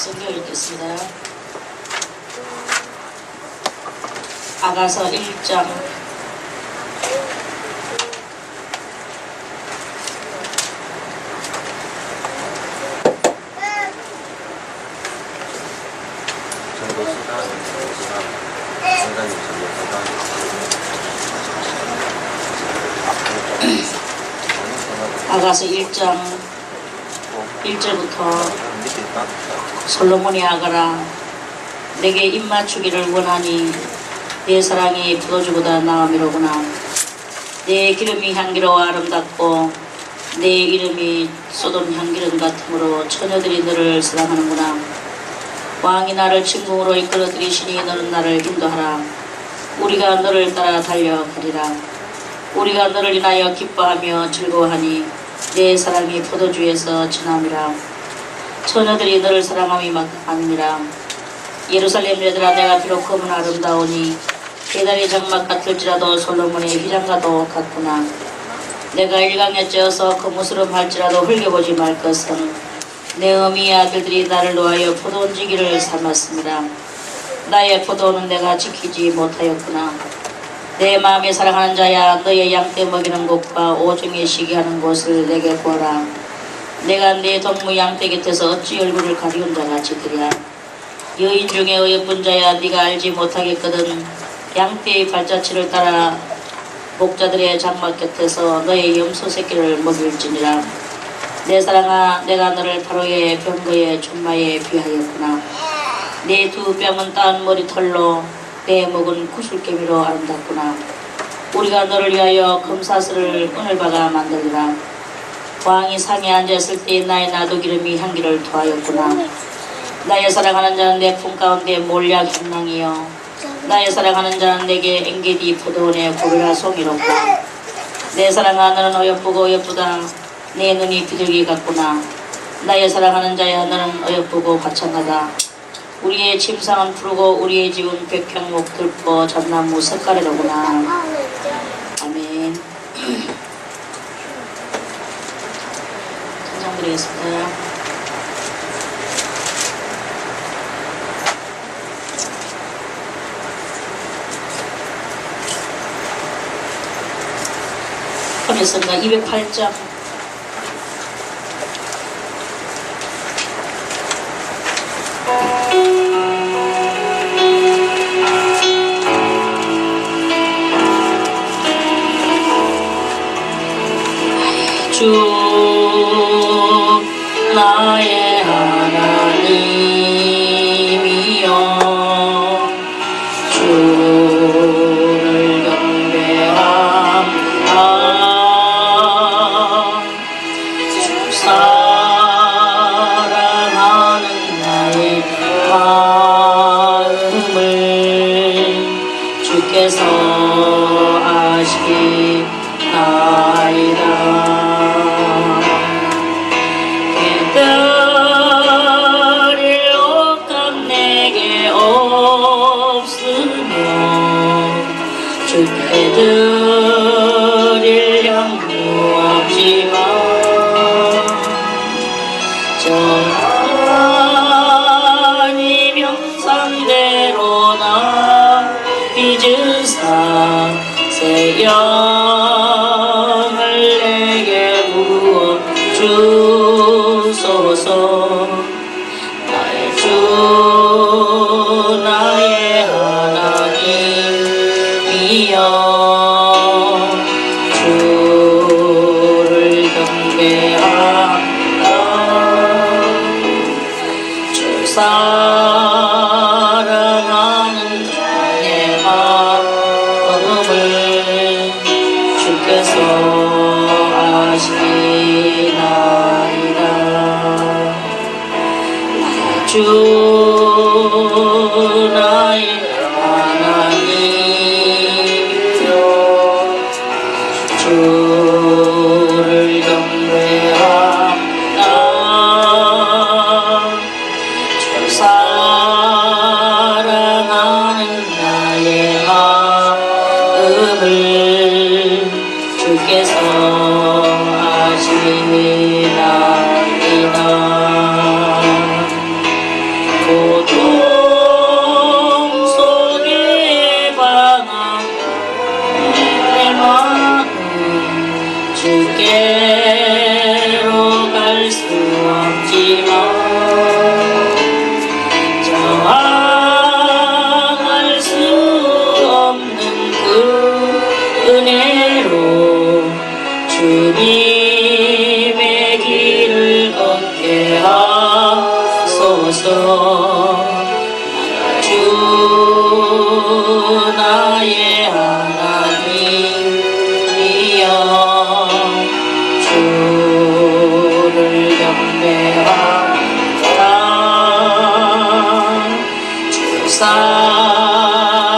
성경 읽겠습니다. 아가서 1장 1절부터 솔로몬이 아가라 내게 입맞추기를 원하니 내 사랑이 포도주보다 나음이로구나. 내 기름이 향기로워 아름답고 내 이름이 쏟은 향기름 같으므로 처녀들이 너를 사랑하는구나. 왕이 나를 침공으로 이끌어들이시니 너는 나를 인도하라. 우리가 너를 따라 달려가리라. 우리가 너를 인하여 기뻐하며 즐거워하니 내 사랑이 포도주에서 진함이라. 처녀들이 너를 사랑함이 마땅함이라. 예루살렘 여들아 내가 비록 검은 아름다우니 계달의 장막 같을지라도 솔로몬의 휘장과도 같구나. 내가 일강에 쪄서 거무스름 할지라도 흘겨보지 말 것은 내 어미의 아들들이 나를 놓아여 포도원지기를 삼았습니다. 나의 포도는 내가 지키지 못하였구나. 내 마음에 사랑하는 자야 너의 양떼 먹이는 곳과 오중에 시기하는 곳을 내게 보라. 내가 내 동무 양떼 곁에서 어찌 얼굴을 가리운 자같이 되랴. 여인 중에 어여쁜 자야 네가 알지 못하겠거든. 양떼의 발자취를 따라 목자들의 장막 곁에서 너의 염소 새끼를 먹일지니라. 내 사랑아 내가 너를 바로의 병거의 춘마에 비하였구나. 내 두 뺨은 따은 머리털로 내 목은 구슬개미로 아름답구나. 우리가 너를 위하여 금사슬을 오늘바가 만들리라. 왕이 상에 앉았을 때 나의 나도 기름이 향기를 토하였구나. 나의 사랑하는 자는 내 품 가운데 몰약 향낭이요 나의 사랑하는 자는 내게 엔게디 포도원의 고리라 송이롭고. 내 사랑아 너는 어여쁘고 어여쁘다. 내 눈이 비둘기 같구나. 나의 사랑하는 자야 너는 어여쁘고 과찬하다. 우리의 침상은 푸르고 우리의 집은 백향목 들보 잣나무 색깔이로구나. 아멘. 찬송드리겠습니다. 그래서가 208장 주 나의 하나님이여 주를 경배함아. 주 사랑하는 나의 마음을 주께서 아시나이다. 드릴 양도 없지만 저 하나님 형상대로 나 빚으사 새 영을 내게 부어 주소서. 나의 주 나의 하나님이여 사랑하는 내 마음을 주께서 아시나이다. 주 나의 하나님이여 주를 경배하다. 사랑하는 나의 마음을 주께서 아시나이다.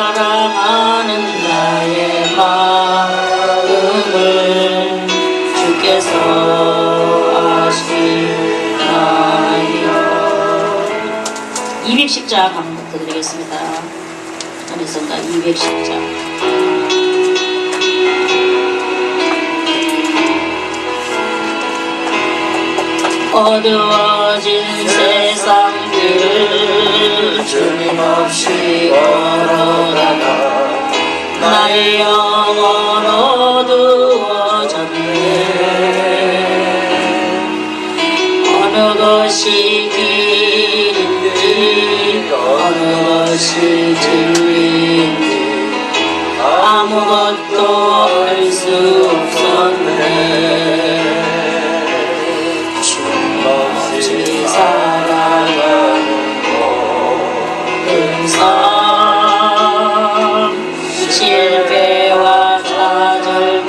사랑하는 나의 마음을 주께서 아시나요. 210장 한번 드리겠습니다. 어디선가 210장. 어두워진 세상길 주님 없이 걸어가다 나의 영혼 어두워졌네. 어느 것이 길인지 어느 것이 진리인지 아무것도 알 수 없었네. 살아가는 모든 삶 실패와 좌절뿐이네.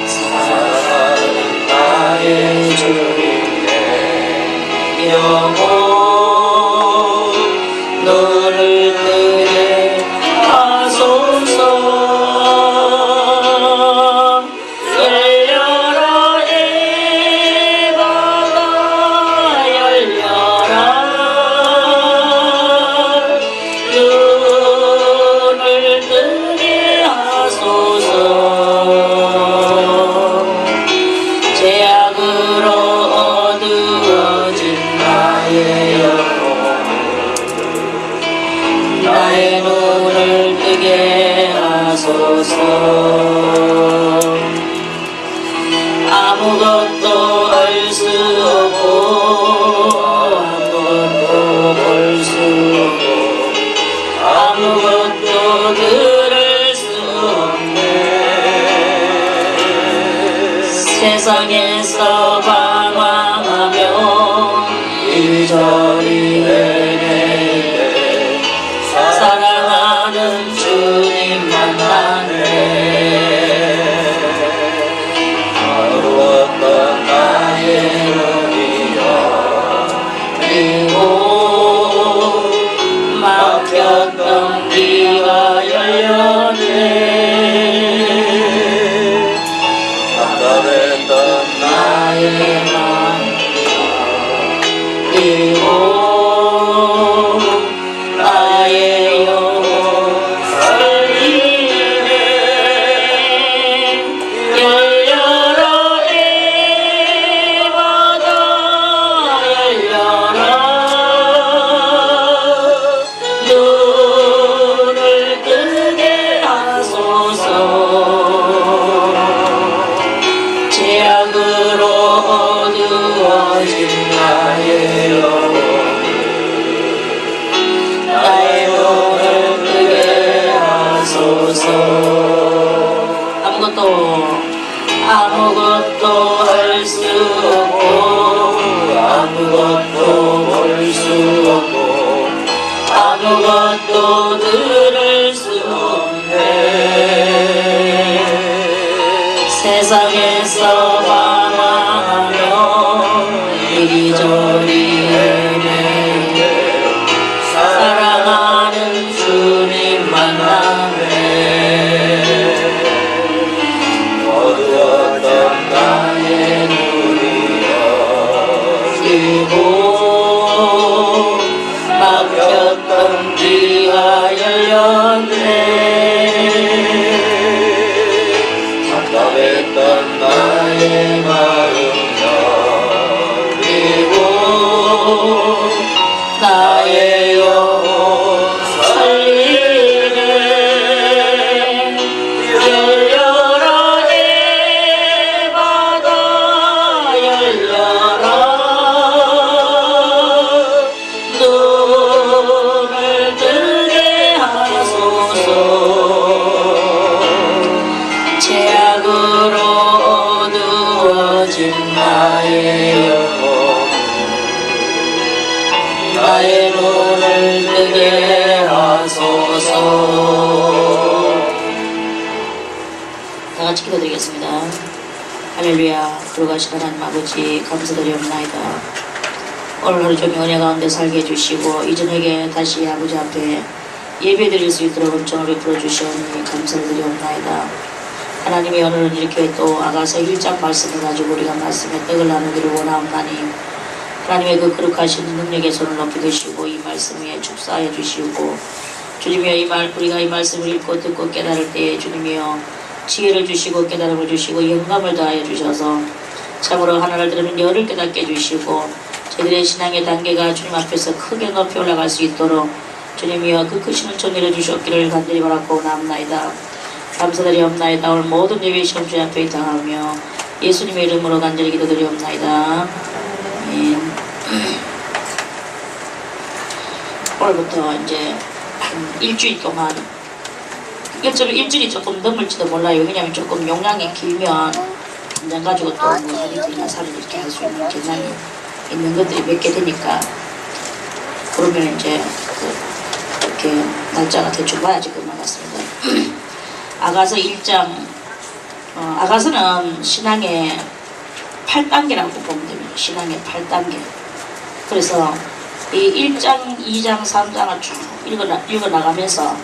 사랑하는 나의 주님의 영혼 너를 뜨게 하소서. 나의 눈을 뜨게 하소서. 아무것도 알 수 없고 아무것도 볼 수 없고 아무것도 들을 수 없네. 세상에서 방황하며 이리저리 사랑하는 주님 만나네. 어두웠던 나의 눈이 열리고 막혔던 귀가 열렸네. 답답했던 나의 마음이 열리고 나의 영혼 살리네. 열려라 에바다 열려라. 눈을 뜨게 하소서. 죄악으로 어두워진 나의 영혼 나의 눈을 뜨게 하소서. 아무것도 할 수 없고 아무것도 볼 수 없고 아무것도 들을 수 없네. 세상에서 방황하며 이리저리 헤매네. 사랑하는 주님 만나네. 어두웠던 나의 눈이 열리고 막혔던 귀가 열렸네. 답답했던 나의 마음 열리고 나의 영혼 살리네. 열려라 에바다 열려라. 눈을 뜨게 하소서. 죄악으로 어두워진 나의 영혼 나의 눈을 뜨게 하소서. 다 같이 기도드리겠습니다. 할렐루야. 걸어가신 하나님 아버지 감사드리옵나이다. 오늘 하루 종일 은혜 가운데 살게 해주시고 이 저녁에 다시 아버지 앞에 예배 드릴 수 있도록 은총을 베풀어 주시오니 감사를 드리옵나이다. 하나님이 오늘은 이렇게 또 아가서 1장 말씀을 가지고 우리가 말씀에 떡을 나누기를 원하옵나니 하나님의 그 거룩하신 능력의 손을 높이 드시고 이 말씀 위에 축사해 주시고 주님이여 우리가 이 말씀을 읽고 듣고 깨달을 때에 주님이여 지혜를 주시고 깨달음을 주시고 영감을 더하여 주셔서 참으로 하나를 들으면 열을 깨닫게 해주시고 저희들의 신앙의 단계가 주님 앞에서 크게 높이 올라갈 수 있도록 주님이여 그 크신 은총 내려주셨기를 간절히 바라고 나옵나이다. 감사드리옵나이다. 오늘 모든 예배 시험 주님 앞에 당하며 예수님의 이름으로 간절히 기도드리옵나이다. 아멘. 오늘부터 이제 일주일 동안 일주일이 조금 넘을지도 몰라요. 왜냐하면 조금 용량이 길면 한장 가지고 또 뭐 하리들이나 살을 이렇게 할 수 있는 계산이 있는 것들이 몇 개 되니까 그러면 이제 이렇게 날짜가 대충 봐야지 그만 같습니다. 아가서 1장 아가서는 신앙의 8단계라고 보면 됩니다. 신앙의 8단계. 그래서 이 1장, 2장, 3장을 쭉 읽어나가면서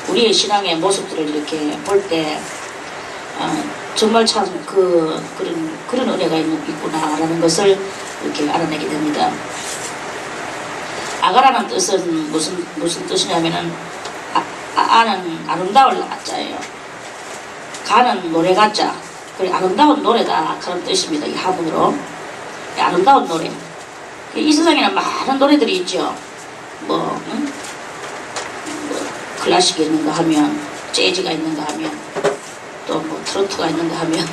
우리의 신앙의 모습들을 이렇게 볼 때 정말 참 그런 은혜가 있구나라는 것을 이렇게 알아내게 됩니다. 아가라는 뜻은 무슨 뜻이냐면은 아는 아름다울 아자예요. 가는 노래 가자. 그리고 아름다운 노래다 그런 뜻입니다. 이 한문으로 아름다운 노래. 이 세상에는 많은 노래들이 있죠. 뭐 클래식이 있는가 하면 재즈가 있는가 하면 또 뭐 트로트가 있는가 하면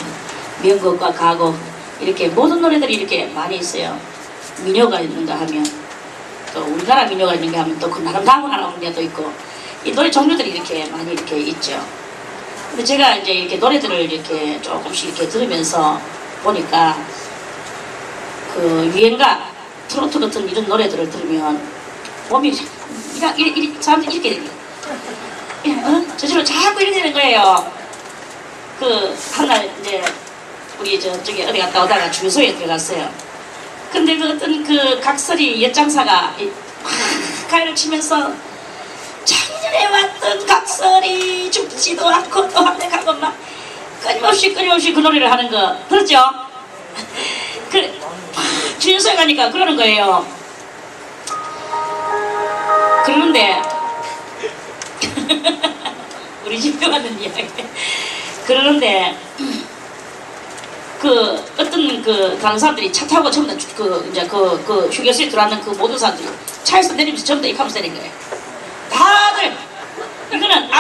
명곡과 가곡 이렇게 모든 노래들이 이렇게 많이 있어요. 민요가 있는가 하면 또 우리나라 민요가 있는가 하면 또 그 나름다운 나라는 데도 있고 이 노래 종류들이 이렇게 많이 이렇게 있죠. 근데 제가 이제 이렇게 노래들을 이렇게 조금씩 이렇게 들으면서 보니까 그 유행가 트로트 같은 이런 노래들을 들으면 몸이 사람들이 이렇게 됩니다. 저절로 자꾸 이렇게 되는 거예요. 그 한날 이제 우리 저쪽에 어디 갔다 오다가 주유소에 들어갔어요. 근데 그 어떤 그 각설이 엿장사가 가위를 치면서 작년에 왔던 각설이 죽지도 않고 또 한대가고 막 끊임없이 그 노래를 하는 거 들었죠? 그 주유소에 가니까 그러는 거예요. 그러는데 우리 집에 왔는 이야기. 그러는데 그 어떤 그 다른 사람들이 차 타고 전부 다 그 휴게소에 들어왔는 그 모든 사람들이 차에서 내리면서 전부 다 입하면서 내린 거예요. 다들 이거는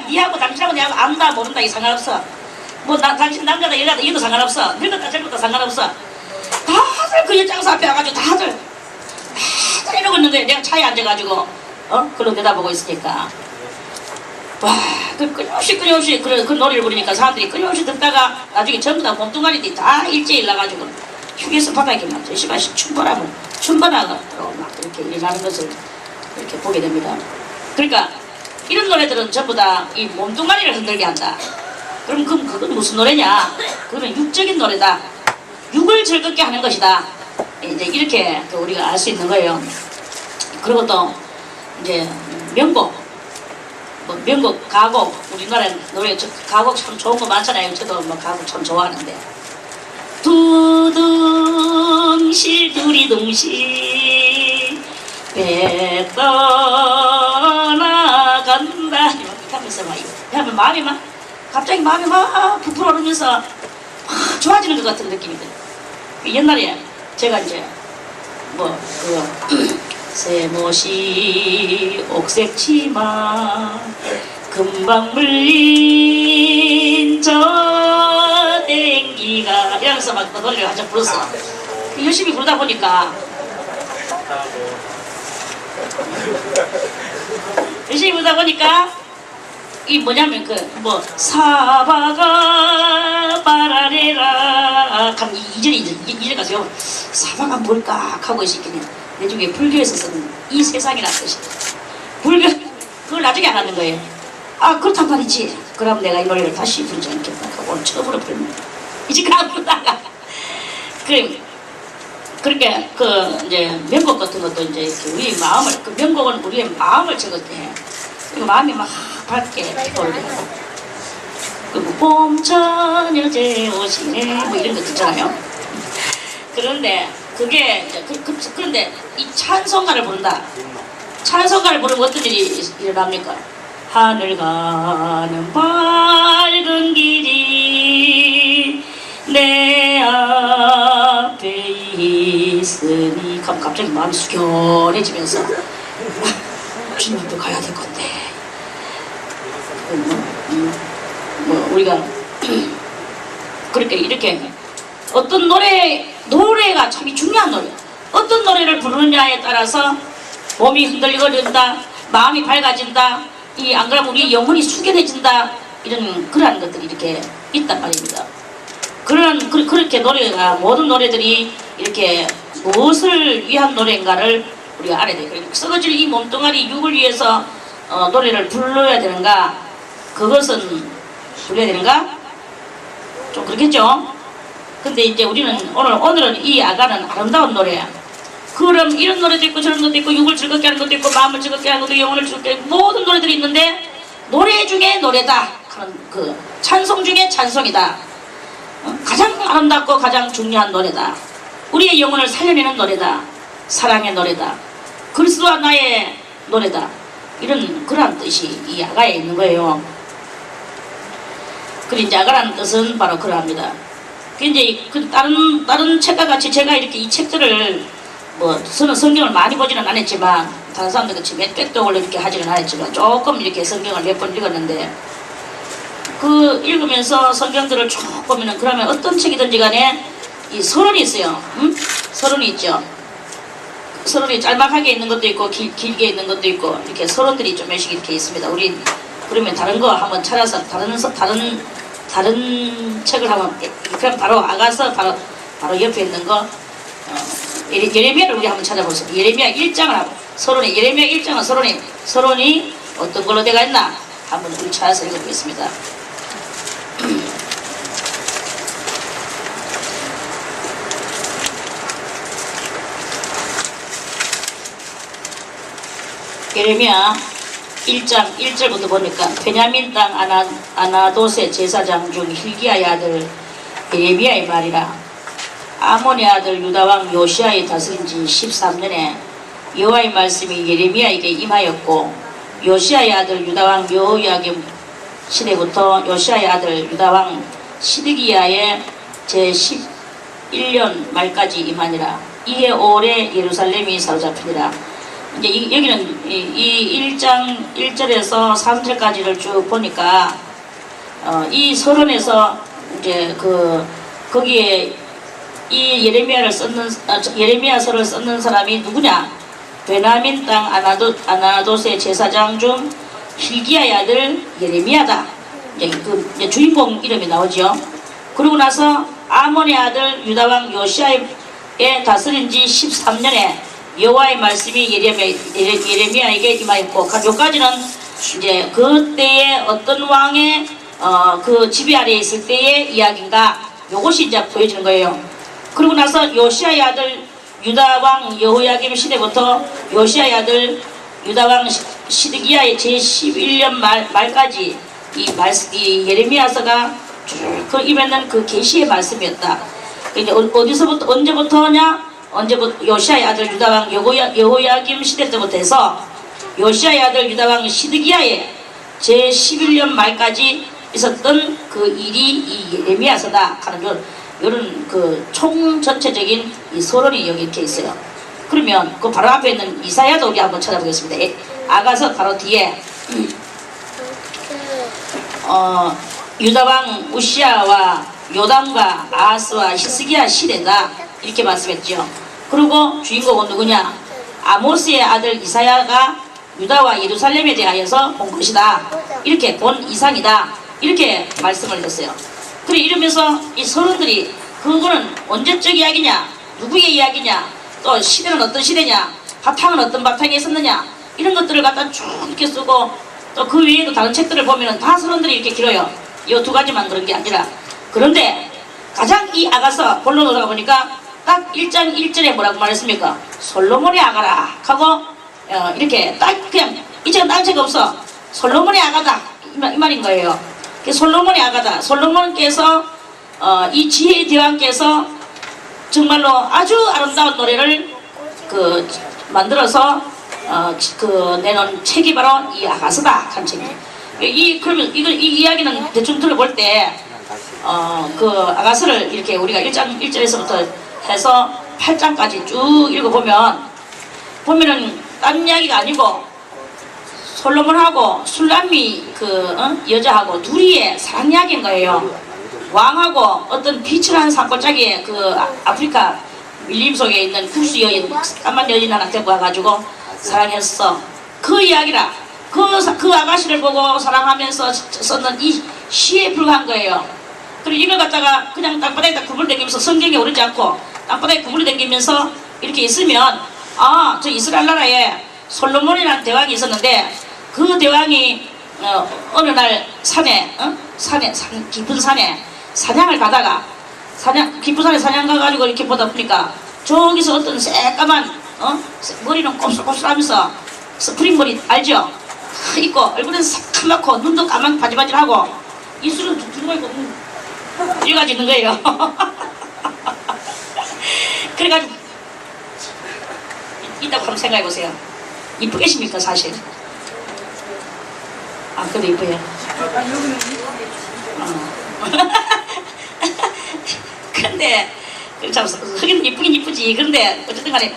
니하고 당신하고 내하고 안다 모른다 이 상관없어. 뭐 당신 남자다 여자다 이것도 상관없어. 늙었다 젊었다 상관없어. 다들 그 엿장사 앞에 와가지고 다들 이러고 있는 거예요. 내가 차에 앉아가지고 그걸로 내다보고 있으니까 와, 끊임없이 그 노래를 부르니까 사람들이 끊임없이 듣다가 나중에 전부 다 몸뚱아리들이 다 일제히 일어나가지고 휴게소 바닥에 막 조심하시 춤바람으로 막 이렇게 일어나는 것을 이렇게 보게 됩니다. 그러니까 이런 노래들은 전부 다 이 몸뚱아리를 흔들게 한다. 그럼 그건 무슨 노래냐? 그거는 육적인 노래다. 육을 즐겁게 하는 것이다. 이제 이렇게 우리가 알 수 있는 거예요. 그리고 또 이제 명곡, 가곡, 우리나라 노래 가곡 참 좋은 거 많잖아요. 저도 뭐 가곡 참 좋아하는데 두둥실 두리둥실 배 떠나간다 이렇게 하면서 막 하면 마음이 막 갑자기 마음이 막 부풀어 오르면서 막 좋아지는 것 같은 느낌이 들어요. 옛날에 제가 이제 새못이 옥색 치마 금방 물린 저 땡기가 이러면서 막 노래를 한참 불렀어. 열심히 부르다 보니까 이 뭐냐면 사바가 바라레라 한 이전에 가서요. 사바가 뭘까 하고 있었거든요. 나중에 불교에서 쓰는 이 세상이라는 뜻이 그걸 나중에 알았는 거예요. 아 그렇단 말이지. 그럼 내가 이 노래를 다시 부르지 않겠다 하고 오늘 처음으로 부릅니다. 이제 그냥 부르다가 그래 그렇게 그 이제 명곡 같은 것도 이제 이렇게 우리 마음을 그 명곡은 우리의 마음을 적었게 해. 그 마음이 막 밝게 떠오르고 그리고 봄처녀제 오시네 뭐 이런 거 있잖아요. 그런데 그게 이제 그런데 이 찬송가를 부른다. 찬송가를 부르면 어떤 일이 일어납니까? 하늘 가는 밝은 길이 내 앞에 있으니 갑자기 마음이 숙연해지면서 주님도 가야 될 건데 뭐 우리가 그렇게 이렇게 어떤 노래가 참 중요한 노래 어떤 노래를 부르느냐에 따라서 몸이 흔들거린다 마음이 밝아진다 이 안 그러면 우리 영혼이 숙연해진다 이런 그러한 것들이 이렇게 있단 말입니다. 그렇게 노래가 모든 노래들이 이렇게 무엇을 위한 노래인가를 우리가 알아야 돼요. 썩어질 이 몸뚱아리 육을 위해서 노래를 불러야 되는가? 그것은 불러야 되는가? 좀 그렇겠죠? 근데 이제 우리는 오늘은 이 아가는 아름다운 노래야. 그럼 이런 노래도 있고 저런 것도 있고 육을 즐겁게 하는 것도 있고 마음을 즐겁게 하는 것도 영혼을 즐겁게 하는 모든 노래들이 있는데 노래 중에 노래다 하는 그 찬송 중에 찬송이다. 가장 아름답고 가장 중요한 노래다. 우리의 영혼을 살려내는 노래다. 사랑의 노래다. 그리스도와 나의 노래다. 이런 그러한 뜻이 이 아가에 있는 거예요. 그리고 이제 아가라는 뜻은 바로 그러합니다. 이제 그 다른 책과 같이 제가 이렇게 이 책들을 뭐 저는 성경을 많이 보지는 않았지만 다른 사람들 같이 몇백 동을 이렇게 하지는 않았지만 조금 이렇게 성경을 몇 번 읽었는데 그 읽으면서 성경들을 쭉 보면은 그러면 어떤 책이든지 간에 이 서론이 있어요. 응? 서론이 있죠. 서론이 짤막하게 있는 것도 있고 길게 있는 것도 있고 이렇게 서론들이 좀 몇씩 이렇게 있습니다. 우리 그러면 다른 거 한번 찾아서 다른 책을 한번 그럼 바로 아가서 바로 옆에 있는 거 예레미야를 우리 한번 찾아보겠습니다. 예레미야 1장을 하고 서론이 예레미야 1장은 서론이 어떤 걸로 되어 있나 한번 우리 찾아서 읽어보겠습니다. 예레미야 1장 1절부터 보니까 베냐민 땅 아나도세 제사장 중 hil기야의 아들 예레미야의 말이라. 아몬의 아들 유다왕 요시아의 다스린 지 13년에 여호와의 말씀이 예레미야에게 임하였고 요시아의 아들 유다왕 여호야김 시대부터 요시아의 아들 유다왕 시드기야의 제11년 말까지 임하니라. 이에 오래 예루살렘이 사로잡히니라. 이제 여기는 이 1장 1절에서 3절까지를 쭉 보니까 이 서론에서 이제 거기에 이 예레미야서를 썼는 사람이 누구냐? 베냐민 땅 아나도세 제사장 중 hil기야의 아들 예레미야다. 이제 주인공 이름이 나오죠. 그러고 나서 아몬의 아들 유다왕 요시아의 다스린 지 13년에 여호와의 말씀이 예레미야에게 임하였고 여기까지는 이제 그때의 어떤 왕의 그 지배 아래에 있을 때의 이야기인가 요것이 이제 보여지는 거예요. 그러고 나서 요시아의 아들 유다왕 여호야김 시대부터 요시아의 아들 유다왕 시드기야의 제11년 말까지 이 예레미야서가 쭉 임했는 그 계시의 말씀이었다. 이제 어디서부터 언제부터 요시아의 아들 유다왕 여호야김 시대 때부터 해서 요시아의 아들 유다왕 시드기야의 제11년 말까지 있었던 그 일이 이 예레미야서다 하는 이런 그 총전체적인 이 서론이 여기 이렇게 있어요. 그러면 그 바로 앞에 있는 이사야도 우리 한번 찾아보겠습니다. 아가서 바로 뒤에 유다왕 우시아와 요담과 아하스와 히스기야 시대다 이렇게 말씀했죠. 그리고 주인공은 누구냐? 아모스의 아들 이사야가 유다와 예루살렘에 대하여서 본 것이다. 이렇게 본 이상이다. 이렇게 말씀을 했어요. 그래 이러면서 이 서론들이 그거는 언제적 이야기냐? 누구의 이야기냐? 또 시대는 어떤 시대냐? 바탕은 어떤 바탕에 있었느냐? 이런 것들을 갖다 쭉 이렇게 쓰고 또 그 외에도 다른 책들을 보면은 다 서론들이 이렇게 길어요. 이 두 가지만 그런 게 아니라. 그런데 가장 이 아가서 본론으로 가보니까 딱 1장 1절에 뭐라고 말했습니까? 솔로몬의 아가라 하고 이렇게 딱 그냥 이제는 딴 책 없어. 솔로몬의 아가다 이 말인 거예요. 솔로몬의 아가다. 솔로몬께서 이 지혜의 대왕께서 정말로 아주 아름다운 노래를 만들어서 내놓은 책이 바로 이 아가서다 한 책이에요. 그러면 이 이야기는 대충 들어볼 때 아가서를 이렇게 우리가 1장 1절에서부터 해서 8장까지 쭉 보면은 딴 이야기가 아니고 솔로몬하고 술람미 여자하고 둘이의 사랑 이야기인 거예요. 왕하고 어떤 빛을 한 산골짜기에 아프리카 밀림 속에 있는 구스 여인, 까만 여인 하나 데리고 와가지고 사랑했어. 그 이야기라. 그 아가씨를 보고 사랑하면서 썼는 이 시에 불과한 거예요. 그리고 이걸 갖다가 그냥 땅바닥에다 구부러다니면서 성경에 오르지 않고 땅바닥에 구부러다니면서 이렇게 있으면 저 이스라엘 나라에 솔로몬이라는 대왕이 있었는데 그 대왕이 어느 날 깊은 산에 사냥을 가다가 깊은 산에 사냥 가가지고 이렇게 보다 보니까 저기서 어떤 새까만 머리는 곱슬곱슬하면서 스프링 머리 알죠? 있고 얼굴은 새카맣고 눈도 까만 바지바지하고 입술은 둥둥 있고 이래가지고 있는 거예요. 그래가지고 이따고 한번 생각해보세요. 이쁘겠습니까 사실? 그래도 이뻐요. 근데 참 흑인 이쁘긴 이쁘지. 그런데 어쨌든 간에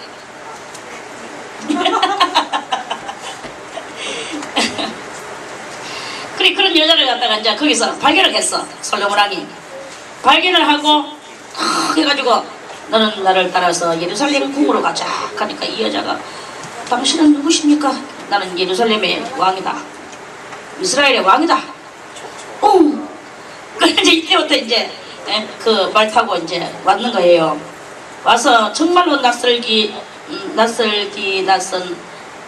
그런 여자를 갖다가 이제 거기서 발견을 했어. 솔로몬 왕이 발견을 하고 해가지고 너는 나를 따라서 예루살렘 궁으로 가자 하니까 이 여자가 당신은 누구십니까? 나는 예루살렘의 왕이다. 이스라엘의 왕이다. 그래서 이때부터 이제 말 타고 이제 왔는 거예요. 와서 정말로 낯선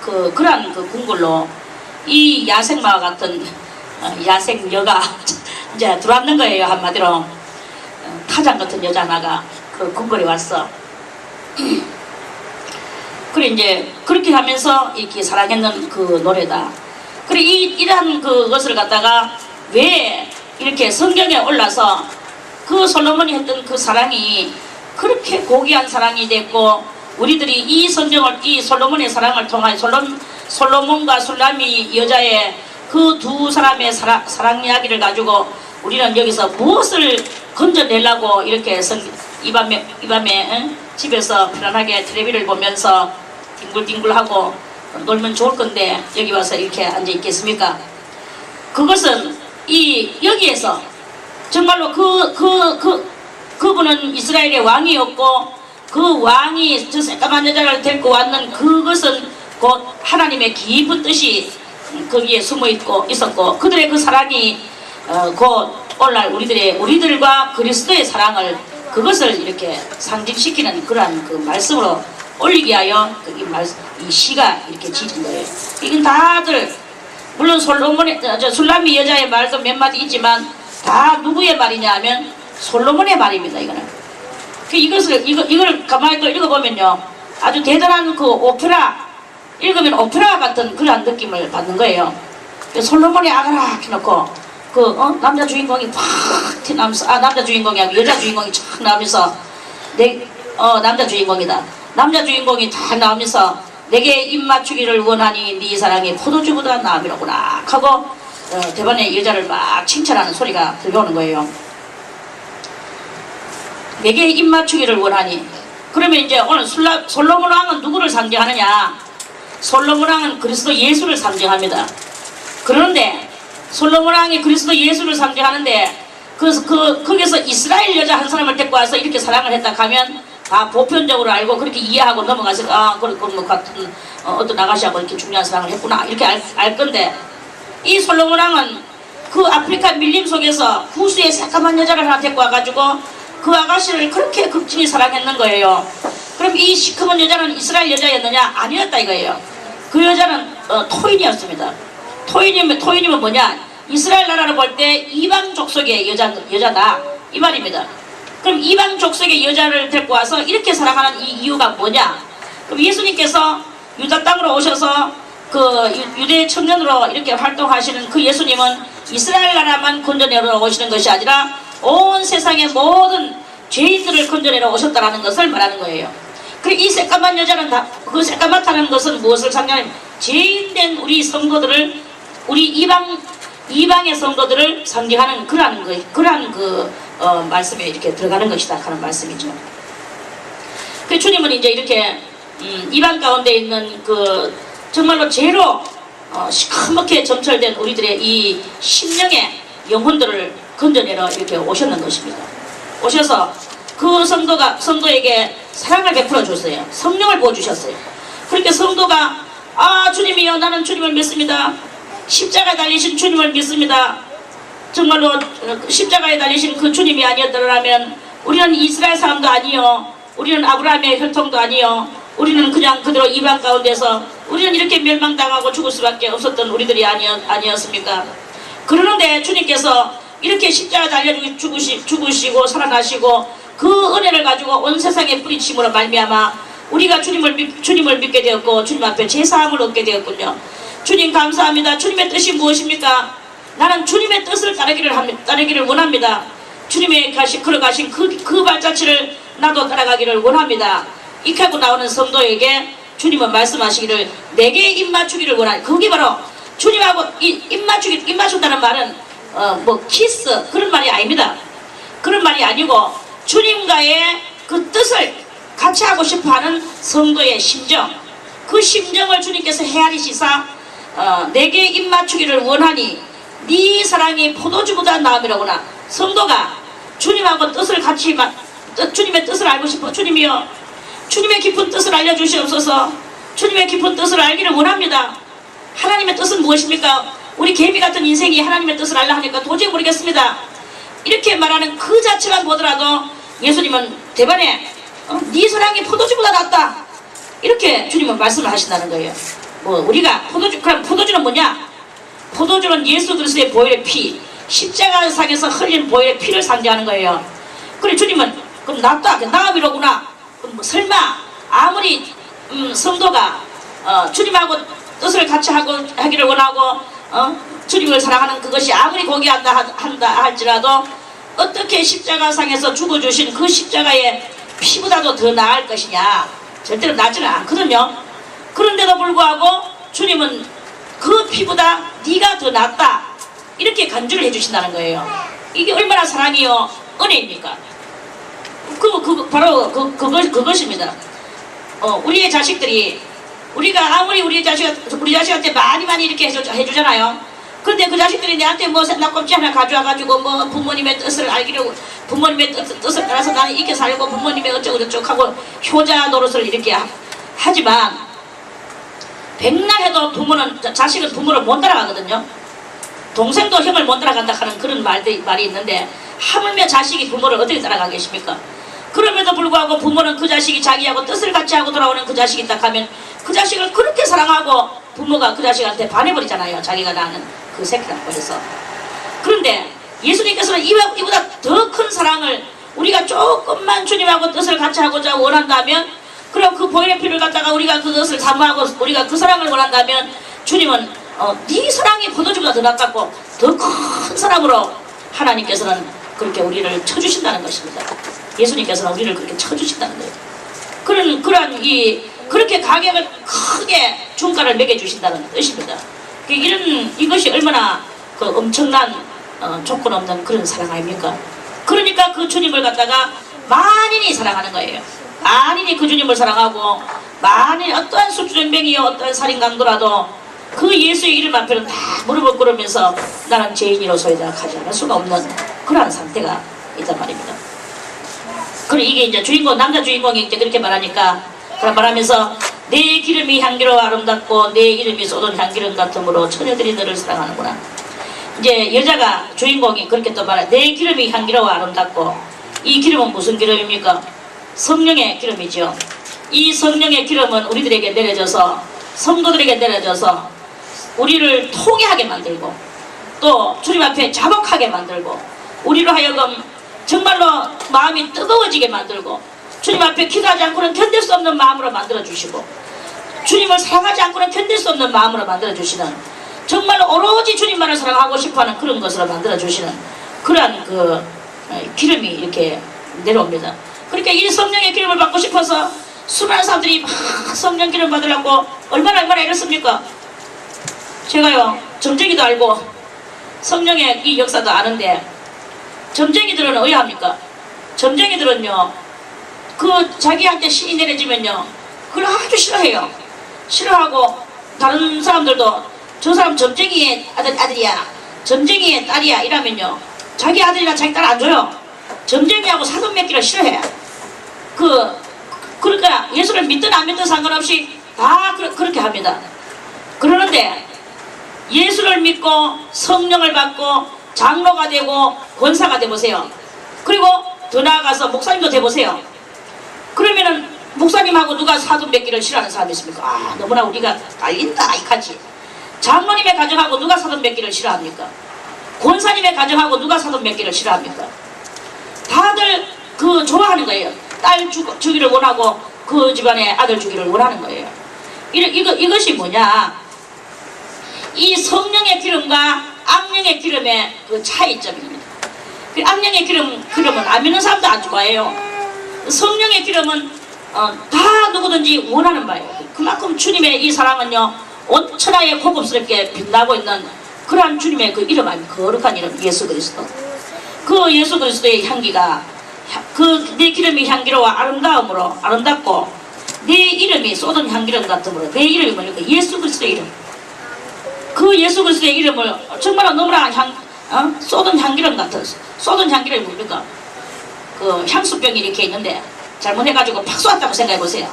그러한 궁궐로 이 야생마와 같은 야생여가 이제 들어왔는 거예요. 한마디로 타장 같은 여자 하나가 그 궁궐에 왔어. 그래 이제 그렇게 하면서 이렇게 사랑했는 그 노래다. 그래 이러한 그것을 갖다가 왜 이렇게 성경에 올라서 그 솔로몬이 했던 그 사랑이 그렇게 고귀한 사랑이 됐고 우리들이 이 솔로몬의 사랑을 통해 솔로몬과 술람미 여자의 그 두 사람의 사랑 이야기를 가지고 우리는 여기서 무엇을 건져내려고 이렇게 이 밤에 집에서 편안하게 텔레비를 보면서 뒹굴뒹굴하고 놀면 좋을 건데 여기 와서 이렇게 앉아 있겠습니까? 그것은 여기에서 정말로 그분은 이스라엘의 왕이었고 그 왕이 저 새까만 여자를 데리고 왔는 그것은 곧 하나님의 깊은 뜻이 거기에 숨어 있었고 그들의 그 사랑이 곧 오늘날 우리들과 그리스도의 사랑을 그것을 이렇게 상징시키는 그러한 그 말씀으로 올리기 위하여 이 시가 이렇게 지은 거예요. 이건 다들 물론 술람미 여자의 말도 몇 마디 있지만 다 누구의 말이냐 하면 솔로몬의 말입니다. 이걸 가만히 또 읽어보면요 아주 대단한 그 오페라 읽으면 오페라 같은 그런 느낌을 받는 거예요. 솔로몬의 아가라 해놓고 남자 주인공이 팍 튀나면서 남자 주인공이 아니고 여자 주인공이 쫙 나오면서 남자 주인공이다. 남자 주인공이 다 나오면서 내게 입맞추기를 원하니 네 사랑이 포도주보다 나음이로구나 하고 대반에 여자를 막 칭찬하는 소리가 들려오는 거예요. 내게 입맞추기를 원하니 그러면 이제 오늘 솔로몬 왕은 누구를 상징하느냐? 솔로몬 왕은 그리스도 예수를 상징합니다. 그런데 솔로몬 왕이 그리스도 예수를 상징하는데 거기서 이스라엘 여자 한 사람을 데리고 와서 이렇게 사랑을 했다 하면 다 보편적으로 알고 그렇게 이해하고 넘어가서 그럼 같은 어떤 아가씨하고 이렇게 중요한 사랑을 했구나 이렇게 알 건데 이 솔로몬 왕은 그 아프리카 밀림 속에서 구스의 새까만 여자를 하나 데리고 와가지고 그 아가씨를 그렇게 극진히 사랑했는 거예요. 그럼 이 시커먼 여자는 이스라엘 여자였느냐? 아니었다 이거예요. 그 여자는 토인이었습니다. 토인이면 뭐냐? 이스라엘 나라를 볼 때 이방 족속의 여자다 이 말입니다. 그럼 이방 족속의 여자를 데리고 와서 이렇게 살아가는 이 이유가 뭐냐? 그럼 예수님께서 유다 땅으로 오셔서 그 유대 청년으로 이렇게 활동하시는 그 예수님은 이스라엘 나라만 건져내러 오시는 것이 아니라 온 세상의 모든 죄인들을 건져내러 오셨다는 것을 말하는 거예요. 그리고 이 새까만 여자는 그 새까맣다는 것은 무엇을 상징하냐면 죄인된 우리 성도들을, 우리 이방의 성도들을 상징하는 그러한 말씀에 이렇게 들어가는 것이다 하는 말씀이죠. 그 주님은 이제 이렇게 이방 가운데 있는 그 정말로 죄로 시커멓게 점철된 우리들의 이 심령의 영혼들을 건져내러 이렇게 오셨는 것입니다. 오셔서 그 성도에게 사랑을 베풀어 줬어요. 성령을 부어주셨어요. 그러니까 성도가 주님이여, 나는 주님을 믿습니다. 십자가에 달리신 주님을 믿습니다. 정말로 십자가에 달리신 그 주님이 아니었더라면 우리는 이스라엘 사람도 아니요, 우리는 아브라함의 혈통도 아니요, 우리는 그냥 그대로 이방 가운데서 우리는 이렇게 멸망당하고 죽을 수밖에 없었던 우리들이 아니었습니까? 그러는데 주님께서 이렇게 십자가에 달려 죽으시고 살아나시고 그 은혜를 가지고 온 세상에 뿌리침으로 말미암아 우리가 주님을 믿게 되었고 주님 앞에 제사함을 얻게 되었군요. 주님 감사합니다. 주님의 뜻이 무엇입니까? 나는 주님의 뜻을 따르기를 원합니다. 주님의 걸어가신 그 발자취를 나도 따라가기를 원합니다. 이렇게 하고 나오는 성도에게 주님은 말씀하시기를 내게 입맞추기를 원하니, 그게 바로 주님하고 입맞춘다는 말은 키스 그런 말이 아닙니다. 그런 말이 아니고 주님과의 그 뜻을 같이 하고 싶어하는 성도의 심정, 그 심정을 주님께서 헤아리시사 내게 입맞추기를 원하니 네 사랑이 포도주보다 나음이라구나. 성도가 주님하고 뜻을 같이 주님의 뜻을 알고 싶어. 주님이여, 주님의 깊은 뜻을 알려주시옵소서. 주님의 깊은 뜻을 알기를 원합니다. 하나님의 뜻은 무엇입니까? 우리 개미 같은 인생이 하나님의 뜻을 알려 하니까 도저히 모르겠습니다. 이렇게 말하는 그 자체만 보더라도 예수님은 대반에 네 사랑이 포도주보다 낫다, 이렇게 주님은 말씀을 하신다는 거예요. 우리가 그럼 포도주는 뭐냐? 포도주는 예수 그리스도의 보혈의 피, 십자가상에서 흘린 보혈의 피를 상징하는 거예요. 그래 주님은 그럼 낫다, 나음이로구나. 그럼 설마 아무리 성도가 주님하고 뜻을 같이 하기를 원하고 주님을 사랑하는 그것이 아무리 고귀한다 할지라도 어떻게 십자가상에서 죽어주신 그 십자가의 피보다도 더 나을 것이냐? 절대로 낫지는 않거든요. 그런데도 불구하고 주님은 그 피보다 네가 더 낫다, 이렇게 간주를 해주신다는 거예요. 이게 얼마나 사랑이요 은혜입니까? 바로 그것입니다. 우리의 자식들이, 우리가 아무리 우리 자식한테 많이 이렇게 해주잖아요. 근데 그 자식들이 내한테 뭐 낙곱지 하나 가져와가지고 뭐 부모님의 뜻을 알기로, 부모님의 뜻을 따라서 나는 이렇게 살고 부모님의 어쩌고저쩌고 하고 효자 노릇을 이렇게 하지만 백날 해도 자식은 부모를 못 따라가거든요. 동생도 형을 못 따라간다 하는 그런 말이 있는데 하물며 자식이 부모를 어떻게 따라가겠습니까? 그럼에도 불구하고 부모는 그 자식이 자기하고 뜻을 같이 하고 돌아오는 그 자식이 딱 하면 그 자식을 그렇게 사랑하고 부모가 그 자식한테 반해버리잖아요. 자기가 낳는 그 새끼라고 해서. 그런데 예수님께서는 이보다 더 큰 사랑을 우리가 조금만 주님하고 뜻을 같이 하고자 원한다면, 그럼 그 보혈의 피를 갖다가 우리가 그것을 사모하고 우리가 그 사랑을 원한다면 주님은 네 사랑이 포도주보다 더 낫다고 더 큰 사랑으로 하나님께서는 그렇게 우리를 쳐주신다는 것입니다. 예수님께서는 우리를 그렇게 쳐주신다는 거예요. 그렇게 가격을 크게 중가를 매겨주신다는 뜻입니다. 이것이 얼마나 그 엄청난 조건 없는 그런 사랑 아닙니까? 그러니까 그 주님을 갖다가 만인이 사랑하는 거예요. 만인이 그 주님을 사랑하고, 만인 어떠한 술주정뱅이요 어떠한 살인강도라도 그 예수의 이름 앞에는 다 무릎을 꿇으면서 나는 죄인이로소이다 하지 않을 수가 없는 그러한 상태가 있단 말입니다. 그리고 이게 이제 남자 주인공이 이제 그렇게 말하니까, 그런 말하면서 내 기름이 향기로 아름답고 내 이름이 쏟은 향기름 같으므로 처녀들이 너를 사랑하는구나. 이제 여자가 주인공이 그렇게 또 말해, 내 기름이 향기로 아름답고, 이 기름은 무슨 기름입니까? 성령의 기름이죠. 이 성령의 기름은 우리들에게 내려져서, 성도들에게 내려져서 우리를 통회하게 만들고 또 주님 앞에 자복하게 만들고, 우리로 하여금 정말로 마음이 뜨거워지게 만들고 주님 앞에 기도하지 않고는 견딜 수 없는 마음으로 만들어주시고 주님을 사랑하지 않고는 견딜 수 없는 마음으로 만들어주시는 정말로 오로지 주님만을 사랑하고 싶어하는 그런 것으로 만들어주시는 그러한 그 기름이 이렇게 내려옵니다. 그러니까 이 성령의 기름을 받고 싶어서 수많은 사람들이 막 성령 기름 받으려고 얼마나 이랬습니까? 제가요 점쟁이도 알고 성령의 이 역사도 아는데 점쟁이들은 의아합니까? 점쟁이들은요 그 자기한테 신이 내려지면요 그걸 아주 싫어해요. 싫어하고 다른 사람들도 저 사람 점쟁이의 아들이야 점쟁이의 딸이야 이러면요 자기 아들이나 자기 딸 안 줘요. 점쟁이하고 사돈 맺기를 싫어해. 그러니까 예수를 믿든 안 믿든 상관없이 다 그렇게 합니다. 그러는데 예수를 믿고 성령을 받고 장로가 되고 권사가 되보세요. 그리고 더 나아가서 목사님도 되보세요. 그러면은 목사님하고 누가 사돈 맺기를 싫어하는 사람이 있습니까? 아 너무나 우리가 깔린다 이까지. 장로님의 가정하고 누가 사돈 맺기를 싫어합니까? 권사님의 가정하고 누가 사돈 맺기를 싫어합니까? 다들 좋아하는 거예요. 딸 주기를 원하고 그 집안에 아들 주기를 원하는 거예요. 이것이 뭐냐? 이 성령의 기름과 악령의 기름의 그 차이점입니다. 그 악령의 기름은 안 믿는 사람도 안 좋아해요. 성령의 기름은 다 누구든지 원하는 바예요. 그만큼 주님의 이 사랑은요 온 천하에 고급스럽게 빛나고 있는 그러한 주님의 그 이름 아닙니까? 거룩한 이름 예수 그리스도. 그 예수 그리스도의 향기가 내 기름이 향기로워 아름답고 내 이름이 쏟은 향기름 같으므로 내 이름이 뭐니까 예수 그리스도의 이름. 그 예수 그리스도의 이름을 정말 너무나 쏟은 향기름 같은 쏟은 향기름이 뭡니까? 그 향수병이 이렇게 있는데 잘못해가지고 팍 쏟았다고 생각해보세요.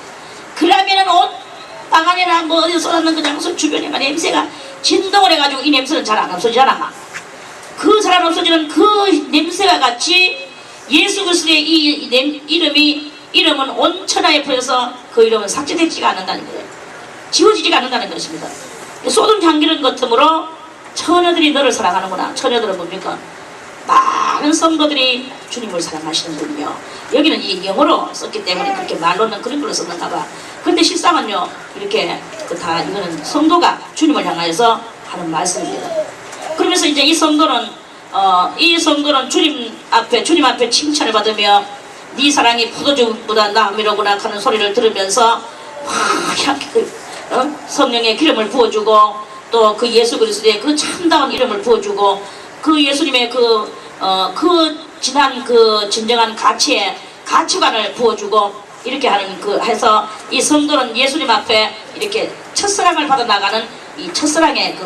그러면은 온 방 안에나 뭐 어디서 쏟았는 그 향수 주변에만 냄새가 진동을 해가지고 이 냄새는 잘 안 없어지잖아. 그 잘 안 없어지는 그 냄새가 같이 예수 그리스도의 이 이름은 온 천하에 퍼져서 그 이름은 삭제되지가 않는다는 거예요. 지워지지가 않는다는 것입니다. 쏟은 향기름 같으므로 처녀들이 너를 사랑하는구나. 처녀들은 뭡니까? 많은 성도들이 주님을 사랑하시는군요. 여기는 이 영어로 썼기 때문에 그렇게 말로는 그런 걸로 썼는가 봐. 근데 실상은요 이렇게 이거는 성도가 주님을 향하여서 하는 말씀입니다. 그러면서 이제 이 성도는 주님 앞에 칭찬을 받으며 네 사랑이 포도주보다 나음이로구나 하는 소리를 들으면서 성령의 기름을 부어주고 또 그 예수 그리스도의 그 참다운 이름을 부어주고 그 예수님의 진한 진정한 가치관을 부어주고 이렇게 해서 이 성도는 예수님 앞에 이렇게 첫사랑을 받아 나가는 이 첫사랑의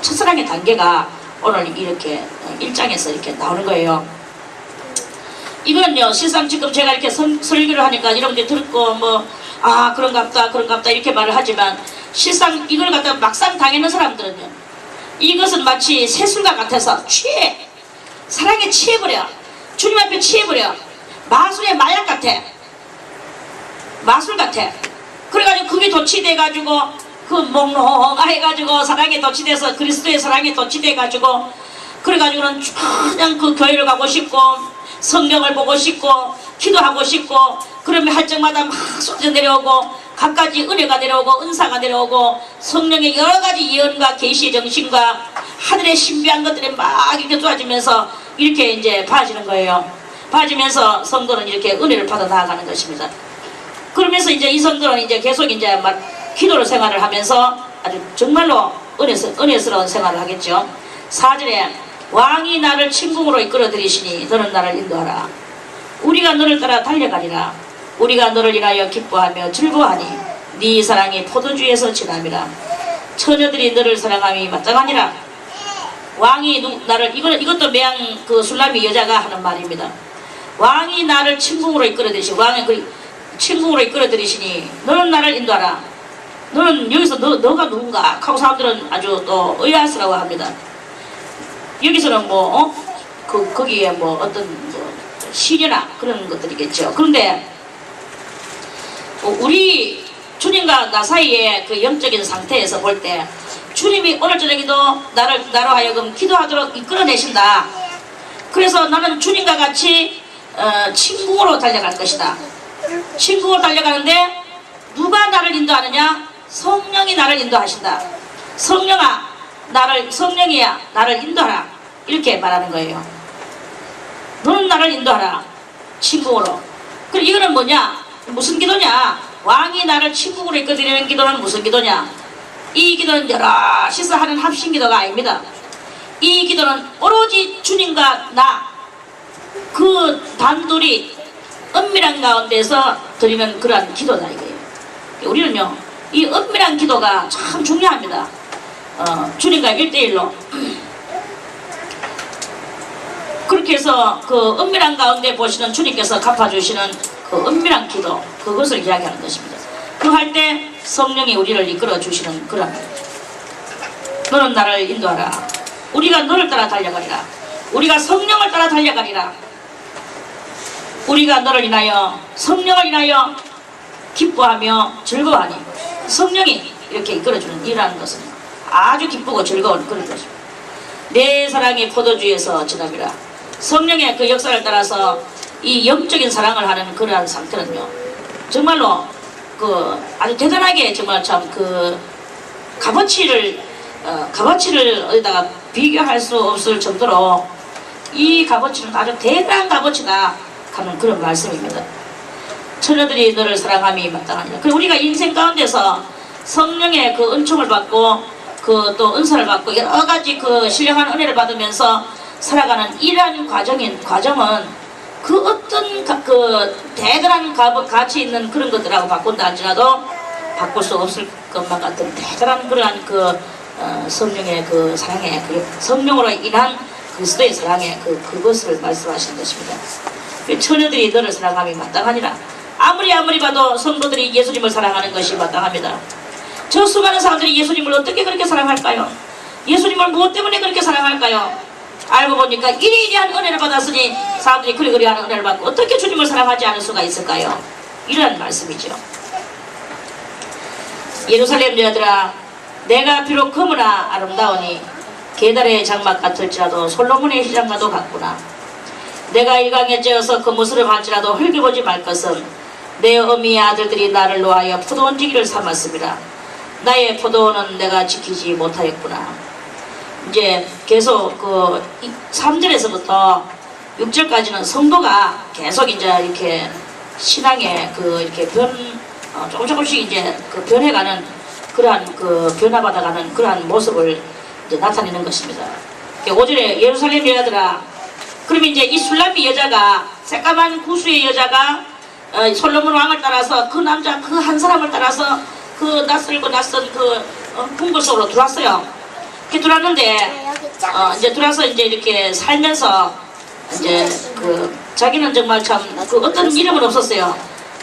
첫사랑의 단계가 오늘 이렇게 1장에서 이렇게 나오는 거예요. 이거는요 실상 지금 제가 이렇게 설교를 하니까 여러분들이 듣고 그런갑다 이렇게 말을 하지만 실상 이걸 갖다 막상 당하는 사람들은요 이것은 마치 새술과 같아서 사랑에 취해버려. 주님 앞에 취해버려. 마술의 마약 같아. 마술 같아. 그래가지고 그게 도취돼가지고 몽롱해가지고 사랑에 도취돼서 그리스도의 사랑에 도취돼가지고 그래가지고는 그냥 그 교회를 가고 싶고 성경을 보고 싶고 기도하고 싶고 그러면 할 적마다 막 쏟아져 내려오고 갖가지 은혜가 내려오고 은사가 내려오고 성령의 여러가지 예언과 계시의 정신과 하늘의 신비한 것들이 막 이렇게 쏟아지면서 이렇게 이제 봐지는 거예요. 봐지면서 성도는 이렇게 은혜를 받아 나아가는 것입니다. 그러면서 이제 이 성도는 이제 계속 이제 막 기도를 생활을 하면서 아주 정말로 은혜스러운 생활을 하겠죠. 4절에 왕이 나를 침궁으로 이끌어들이시니 너는 나를 인도하라. 우리가 너를 따라 달려가리라. 우리가 너를 인하여 기뻐하며 즐거워하니 네 사랑이 포도주에서 지남이라. 처녀들이 너를 사랑함이 마땅하니라. 왕이 나를 이것도 매양 술람이 여자가 하는 말입니다. 왕이 나를 침궁으로 이끌어들이시니 왕이 침궁으로 이끌어들이시니 너는 나를 인도하라. 너는 여기서 너가 누군가 하고 사람들은 아주 또 의아스러워합니다. 여기서는 거기에 어떤 시녀나 그런 것들이겠죠. 그런데 우리 주님과 나 사이의 그 영적인 상태에서 볼 때 주님이 오늘 저녁에도 나로 하여금 기도하도록 이끌어내신다. 그래서 나는 주님과 같이 친구로 달려갈 것이다. 친구로 달려가는데 누가 나를 인도하느냐? 성령이 나를 인도하신다. 성령이야 나를 인도하라. 이렇게 말하는 거예요. 너는 나를 인도하라. 친구로. 그럼 이거는 뭐냐? 무슨 기도냐? 왕이 나를 친구로 이끌어드리는 기도는 무슨 기도냐? 이 기도는 여럿이서 하는 합심 기도가 아닙니다. 이 기도는 오로지 주님과 나 그 단둘이 은밀한 가운데서 드리는 그러한 기도다 이거예요. 우리는요 이 은밀한 기도가 참 중요합니다. 주님과 1대1로 그렇게 해서 그 은밀한 가운데 보시는 주님께서 갚아주시는 그 은밀한 기도, 그것을 이야기하는 것입니다. 그 할 때 성령이 우리를 이끌어 주시는 그런, 너는 나를 인도하라. 우리가 너를 따라 달려가리라. 우리가 성령을 따라 달려가리라. 우리가 너를 인하여, 성령을 인하여 기뻐하며 즐거워하니, 성령이 이렇게 이끌어주는 일이라는 것은 아주 기쁘고 즐거운 그런 것입니다. 내 사랑이 포도주에서 지나비라. 성령의 그 역사를 따라서 이 영적인 사랑을 하는 그러한 상태는요, 정말로 그 아주 대단하게 정말 참 그 값어치를 어디다가 비교할 수 없을 정도로 이 값어치는 아주 대단한 값어치다 하는 그런 말씀입니다. 처녀들이 너를 사랑함이 마땅하니라. 그리고 우리가 인생 가운데서 성령의 그 은총을 받고 그 또 은사를 받고 여러 가지 그 신령한 은혜를 받으면서 살아가는 이러한 과정은 그 어떤 그 대단한 가치 있는 그런 것들하고 바꾼다 할지라도 바꿀 수 없을 것만 같은 대단한 그러한 그 성령의 그 사랑의 그 성령으로 인한 그리스도의 사랑의 그것을 말씀하시는 것입니다. 처녀들이 너를 사랑함이 마땅하니라. 아무리 봐도 성도들이 예수님을 사랑하는 것이 마땅합니다. 저 수많은 사람들이 예수님을 어떻게 그렇게 사랑할까요? 예수님을 무엇 때문에 그렇게 사랑할까요? 알고 보니까 이리이리한 은혜를 받았으니 사람들이 그리하는 은혜를 받고 어떻게 주님을 사랑하지 않을 수가 있을까요? 이런 말씀이죠. 예루살렘 여자들아, 내가 비록 검으나 아름다우니 게달의 장막 같을지라도 솔로몬의 시장과도 같구나. 내가 일강에 째어서 그 모습을 할지라도 흘겨보지 말 것은 내 어미의 아들들이 나를 놓아여 포도원 지기를 삼았습니다. 나의 포도원은 내가 지키지 못하였구나. 이제 계속 그 3절에서부터 6절까지는 성도가 계속 이제 이렇게 신앙에 그 이렇게 조금씩 이제 그 변해가는 그러한 그 변화받아가는 그러한 모습을 이제 나타내는 것입니다. 5절에 예루살렘 여자들아, 그러면 이제 이 술람미 여자가 새까만 구수의 여자가 솔로몬 왕을 따라서 그 남자 그 한 사람을 따라서 그 낯설고 낯선 그 궁궐 속으로 들어왔어요. 이렇게 들어왔는데 이제 들어와서 이제 이렇게 살면서 이제 그 자기는 정말 참 그 어떤 이름은 없었어요.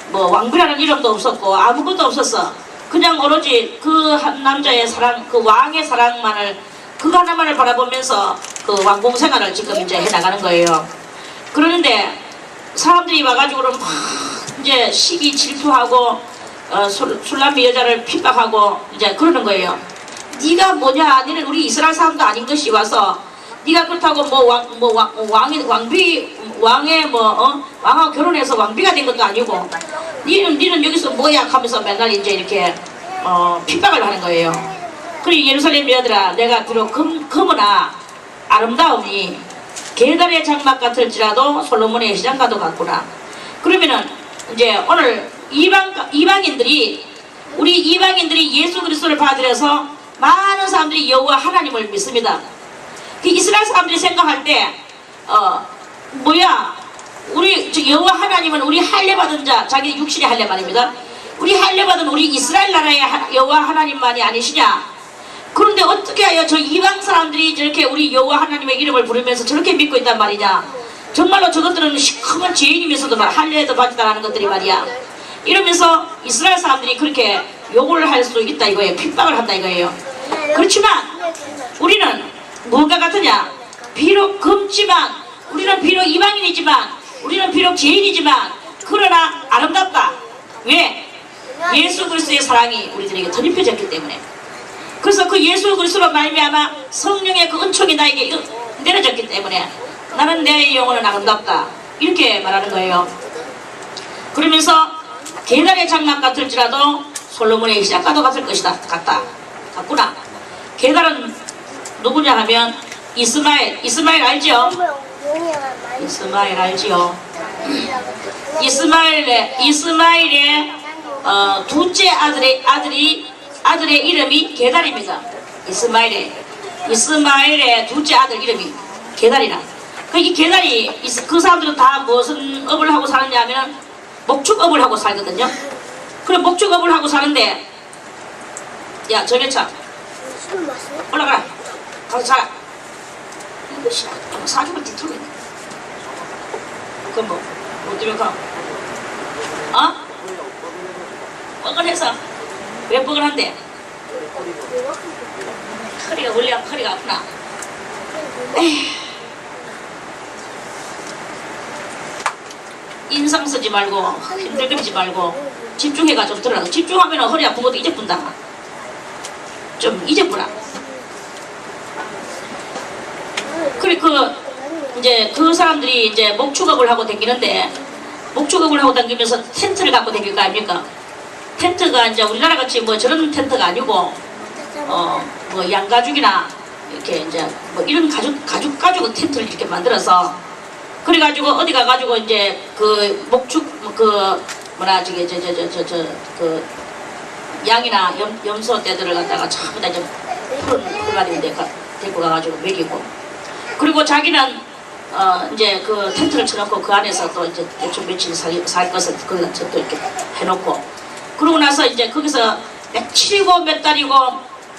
뭐 왕비라는 이름도 없었고 아무것도 없었어. 그냥 오로지 그 한 남자의 사랑, 그 왕의 사랑만을 그 하나만을 바라보면서 그 왕궁 생활을 지금 이제 해나가는 거예요. 그러는데 사람들이 와가지고는 막 이제 시기 질투하고 술람미 여자를 핍박하고 이제 그러는 거예요. 네가 뭐냐? 너는 우리 이스라엘 사람도 아닌 것이 와서 네가 그렇다고 왕의 왕하고 결혼해서 왕비가 된 것도 아니고 니는 여기서 뭐야 하면서 맨날 이제 이렇게 핍박을 하는 거예요. 그리고 예루살렘 여자들아, 내가 비록 검으나 아름다우니 게달의 장막 같을지라도 솔로몬의 시장과도 같구나. 그러면은 이제 오늘 우리 이방인들이 예수 그리스도를 받으려서 많은 사람들이 여호와 하나님을 믿습니다. 그 이스라엘 사람들이 생각할 때 우리 여호와 하나님은 우리 할례 받은 자, 자기 육신의 할례만입니다. 우리 할례 받은 우리 이스라엘 나라의 여호와 하나님만이 아니시냐? 그런데 어떻게 하여 저 이방 사람들이 저렇게 우리 여호와 하나님의 이름을 부르면서 저렇게 믿고 있단 말이냐? 정말로 저것들은 시커먼 죄인이면서도 할례도 받지 않는 것들이 말이야. 이러면서 이스라엘 사람들이 그렇게 욕을 할 수 있다 이거예요. 핍박을 한다 이거예요. 그렇지만 우리는 뭔가 같으냐? 비록 검지만, 우리는 비록 이방인이지만, 우리는 비록 죄인이지만 그러나 아름답다. 왜? 예수 그리스도의 사랑이 우리들에게 덧입혀졌기 때문에. 그래서 그 예수 그리스도로 말미암아 성령의 그 은총이 나에게 내려졌기 때문에 나는 내 영혼은 아름답다. 이렇게 말하는 거예요. 그러면서 계달의 장막 같을지라도 솔로몬의 시작과도 같을 것이다. 같구나. 계달은 누구냐 하면 이스마엘 알지요? 이스마엘 알지요? 이스마엘의 둘째 아들의 이름이 게달입니다. 이스마엘의 둘째 아들 이름이 게달이라. 이 게달이 그 사람들은 다 무슨 업을 하고 사느냐 하면 목축업을 하고 살거든요. 그래 목축업을 하고 사는데 야 정해차 올라가라. 가서 자라. 이것이 사주를 뒤틀고 있네. 그럼 뭐 어떻게 가? 뻐근해서 왜 뻐근한데? 허리가 아프나? 에휴. 인상 쓰지 말고 힘들거리지 말고 집중해가 좀 들어라. 집중하면 허리 아픈 것도 잊어뿐다. 좀 잊어뿌라. 그래 이제 그 사람들이 이제 목축업을 하고 다니는데 목축업을 하고 다니면서 텐트를 갖고 다닐 거 아닙니까? 텐트가 이제 우리나라 같이 뭐 저런 텐트가 아니고 뭐 양가죽이나 이렇게 이제 뭐 이런 가죽 텐트를 이렇게 만들어서 그래가지고 어디 가가지고 이제 그 목축 그 양이나 염소 떼들을 갖다가 전부 다 이제 풀가지고 데리고 가가지고 먹이고 그리고 자기는 이제 그 텐트를 쳐놓고 그 안에서 또 이제 대충 며칠 살 것을 거기다 또 이렇게 해놓고 그러고 나서 이제 거기서 며칠이고 몇 달이고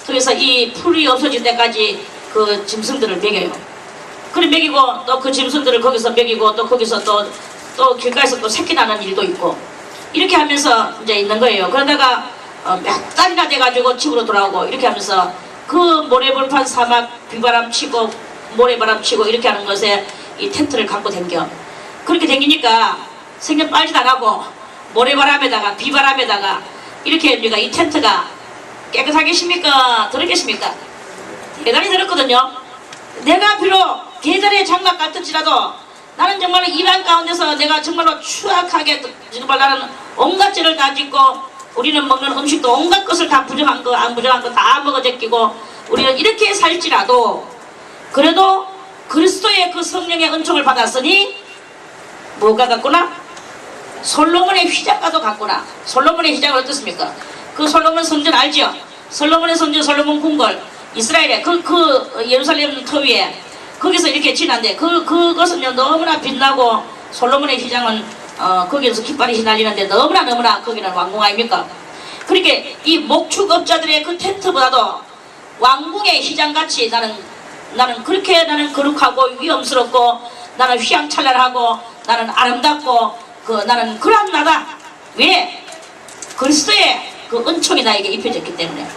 그래서 이 풀이 없어질 때까지 그 짐승들을 먹여요. 그래 먹이고 또 그 짐승들을 거기서 먹이고 또 거기서 또 길가에서 또 새끼 나는 일도 있고 이렇게 하면서 이제 있는 거예요. 그러다가 몇 달이나 돼가지고 집으로 돌아오고 이렇게 하면서 그 모래벌판 사막 비바람 치고 모래바람 치고 이렇게 하는 것에 이 텐트를 갖고 댕겨. 그렇게 댕기니까 생전 빨지도 안 하고 모래바람에다가 비바람에다가 이렇게 우리가 이 텐트가 깨끗하겠습니까? 더럽겠습니까? 대단히 더럽거든요. 내가 비록 계절의 장막 같을지라도 나는 정말 이방 가운데서 내가 정말로 추악하게 정말 나는 온갖 죄를 다 짓고 우리는 먹는 음식도 온갖 것을 다 부정한 거 안 부정한 거 다 먹어 제끼고 우리는 이렇게 살지라도 그래도 그리스도의 그 성령의 은총을 받았으니 뭐가 같구나? 솔로몬의 휘장과도 같구나. 솔로몬의 휘장은 어떻습니까? 그 솔로몬 성전 알지요? 솔로몬의 성전 솔로몬 궁궐 이스라엘의 그 예루살렘 터 위에 거기서 이렇게 지난데 그것은요 너무나 빛나고 솔로몬의 휘장은 거기에서 깃발이 휘날리는데 너무나 거기는 왕궁 아닙니까? 그러니까 이 목축업자들의 그 텐트보다도 왕궁의 휘장같이 나는 그렇게 나는 거룩하고 위엄스럽고 나는 휘황찬란하고 나는 아름답고 나는 그러한 나다. 왜? 그리스도의 그 은총이 나에게 입혀졌기 때문에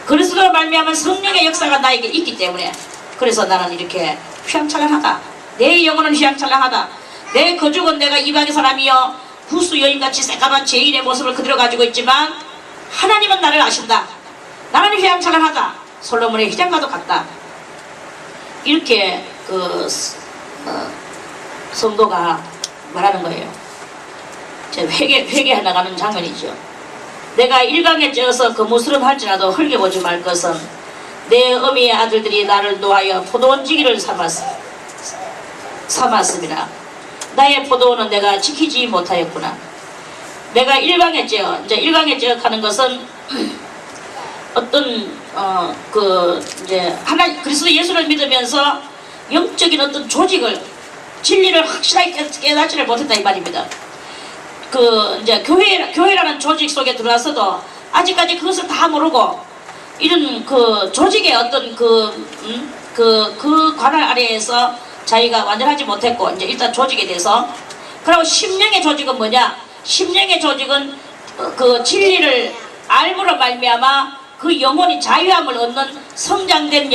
그리스도로 말미암은 성령의 역사가 나에게 있기 때문에 그래서 나는 이렇게 휘황찬란하다. 내 영혼은 휘황찬란하다. 내 거죽은 내가 이방의 사람이여 구수 여인같이 새까만 죄인의 모습을 그대로 가지고 있지만 하나님은 나를 아신다. 나는 휘황찬란하다. 솔로몬의 휘장과도 같다. 이렇게 성도가 말하는 거예요. 회개해 나가는 장면이죠. 내가 일강에 쪄서 거무스름 할지라도 헐겨보지 말 것은 내 어미의 아들들이 나를 놓아여 포도원지기를 삼았습니다. 나의 포도원은 내가 지키지 못하였구나. 내가 일강에 쪄. 이제 일강에 쪄 하는 것은 어떤 이제 그리스도 예수를 믿으면서 영적인 어떤 조직을 진리를 확실하게 깨닫지를 못했다 이 말입니다. 이제 교회라는 조직 속에 들어와서도 아직까지 그것을 다 모르고 이런 그 조직의 어떤 그 관할 아래에서 자기가 완전하지 못했고 이제 일단 조직에 대해서 그리고 심령의 조직은 뭐냐? 심령의 조직은 그 진리를 알므로 말미암아 그 영혼이 자유함을 얻는 성장된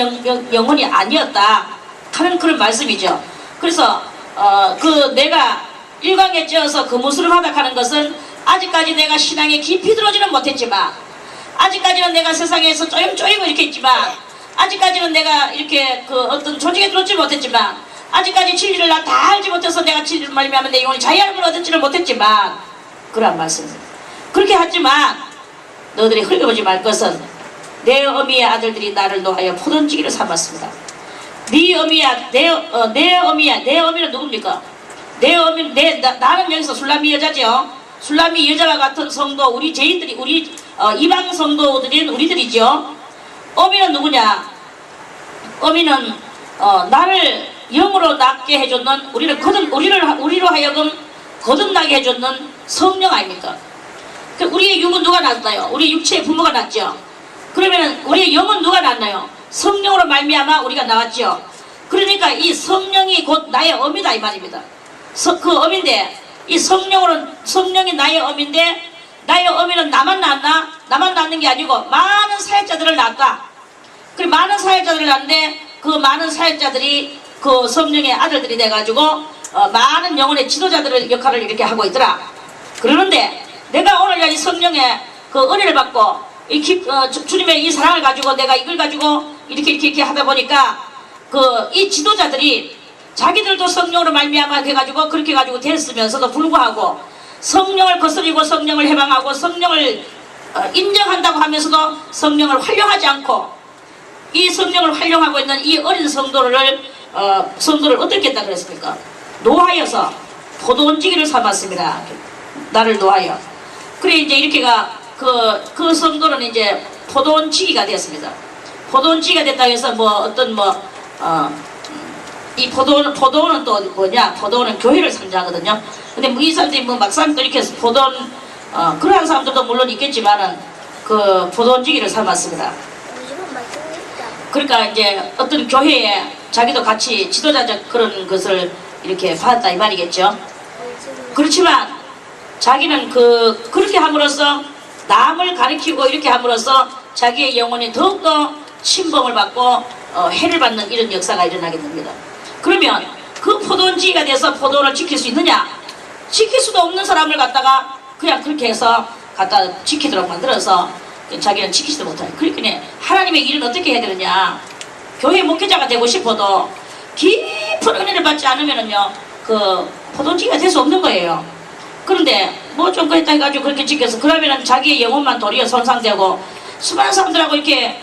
영혼이 아니었다 하는 그런 말씀이죠. 그래서 내가 일광에 찌어서 거무스름하다 하는 것은 아직까지 내가 신앙에 깊이 들어오지는 못했지만 아직까지는 내가 세상에서 쪼임쪼임 이렇게 있지만 아직까지는 내가 이렇게 어떤 조직에 들어오지 못했지만 아직까지 진리를 나 다 알지 못해서 내가 진리를 말미암아 내 영혼이 자유함을 얻지는 못했지만 그런 말씀입니다. 그렇게 하지만 너희들이 흙어보지 말 것은 내 어미의 아들들이 나를 노하여 포도원지기를 삼았습니다. 네 어미야, 내 어미야, 내 어미는 누굽니까? 내 어미, 나는 여기서 술람미 여자죠. 술람미 여자와 같은 성도, 우리 죄인들이, 우리 이방 성도들인 우리들이죠. 어미는 누구냐? 어미는 나를 영으로 낫게 해줬는, 우리로 하여금 거듭나게 해줬는 성령 아닙니까? 우리의 육은 누가 낳았나요? 우리 육체의 부모가 낳았죠. 그러면 우리의 영은 누가 낳았나요? 성령으로 말미암아 우리가 나왔죠. 그러니까 이 성령이 곧 나의 어미다 이 말입니다. 그 어미인데 이 성령이 나의 어미인데 나의 어미는 나만 낳았나? 나만 낳는 게 아니고 많은 사역자들을 낳았다. 그 많은 사역자들을 낳는데 그 많은 사역자들이 그 성령의 아들들이 돼가지고 많은 영혼의 지도자들의 역할을 이렇게 하고 있더라. 그러는데 내가 오늘날 이 성령의 그 은혜를 받고 주님의 이 사랑을 가지고 내가 이걸 가지고 이렇게 하다 보니까 이 지도자들이 자기들도 성령으로 말미암아 해가지고 그렇게 가지고 됐으면서도 불구하고 성령을 거스리고 성령을 해방하고 성령을 인정한다고 하면서도 성령을 활용하지 않고 이 성령을 활용하고 있는 이 어린 성도를 어떻게 했다 그랬습니까? 노하여서 포도원지기를 삼았습니다. 나를 노하여. 그래 이제 이렇게가 그 성도는 이제 포도원지기가 되었습니다. 포도원지기가 됐다고 해서 이 포도원은 또 뭐냐? 포도원은 교회를 상징하거든요. 근데 이 사람들이 막상 또 이렇게 포도원, 그러한 사람들도 물론 있겠지만은 그 포도원지기를 삼았습니다. 그러니까 이제 어떤 교회에 자기도 같이 지도자적 그런 것을 이렇게 받았다 이 말이겠죠. 그렇지만 자기는 그렇게 함으로써 남을 가리키고 이렇게 함으로써 자기의 영혼이 더욱더 침범을 받고 해를 받는 이런 역사가 일어나게 됩니다. 그러면 그 포도원지기가 돼서 포도원을 지킬 수 있느냐? 지킬 수도 없는 사람을 갖다가 그냥 그렇게 해서 갖다 지키도록 만들어서 자기는 지키지도 못해요. 그러니까 하나님의 일은 어떻게 해야 되느냐? 교회 목회자가 되고 싶어도 깊은 은혜를 받지 않으면은요 그 포도원지기가 될 수 없는 거예요. 그런데 뭐 좀 그랬다 해가지고 그렇게 지켜서 그러면은 자기의 영혼만 도리어 손상되고 수많은 사람들하고 이렇게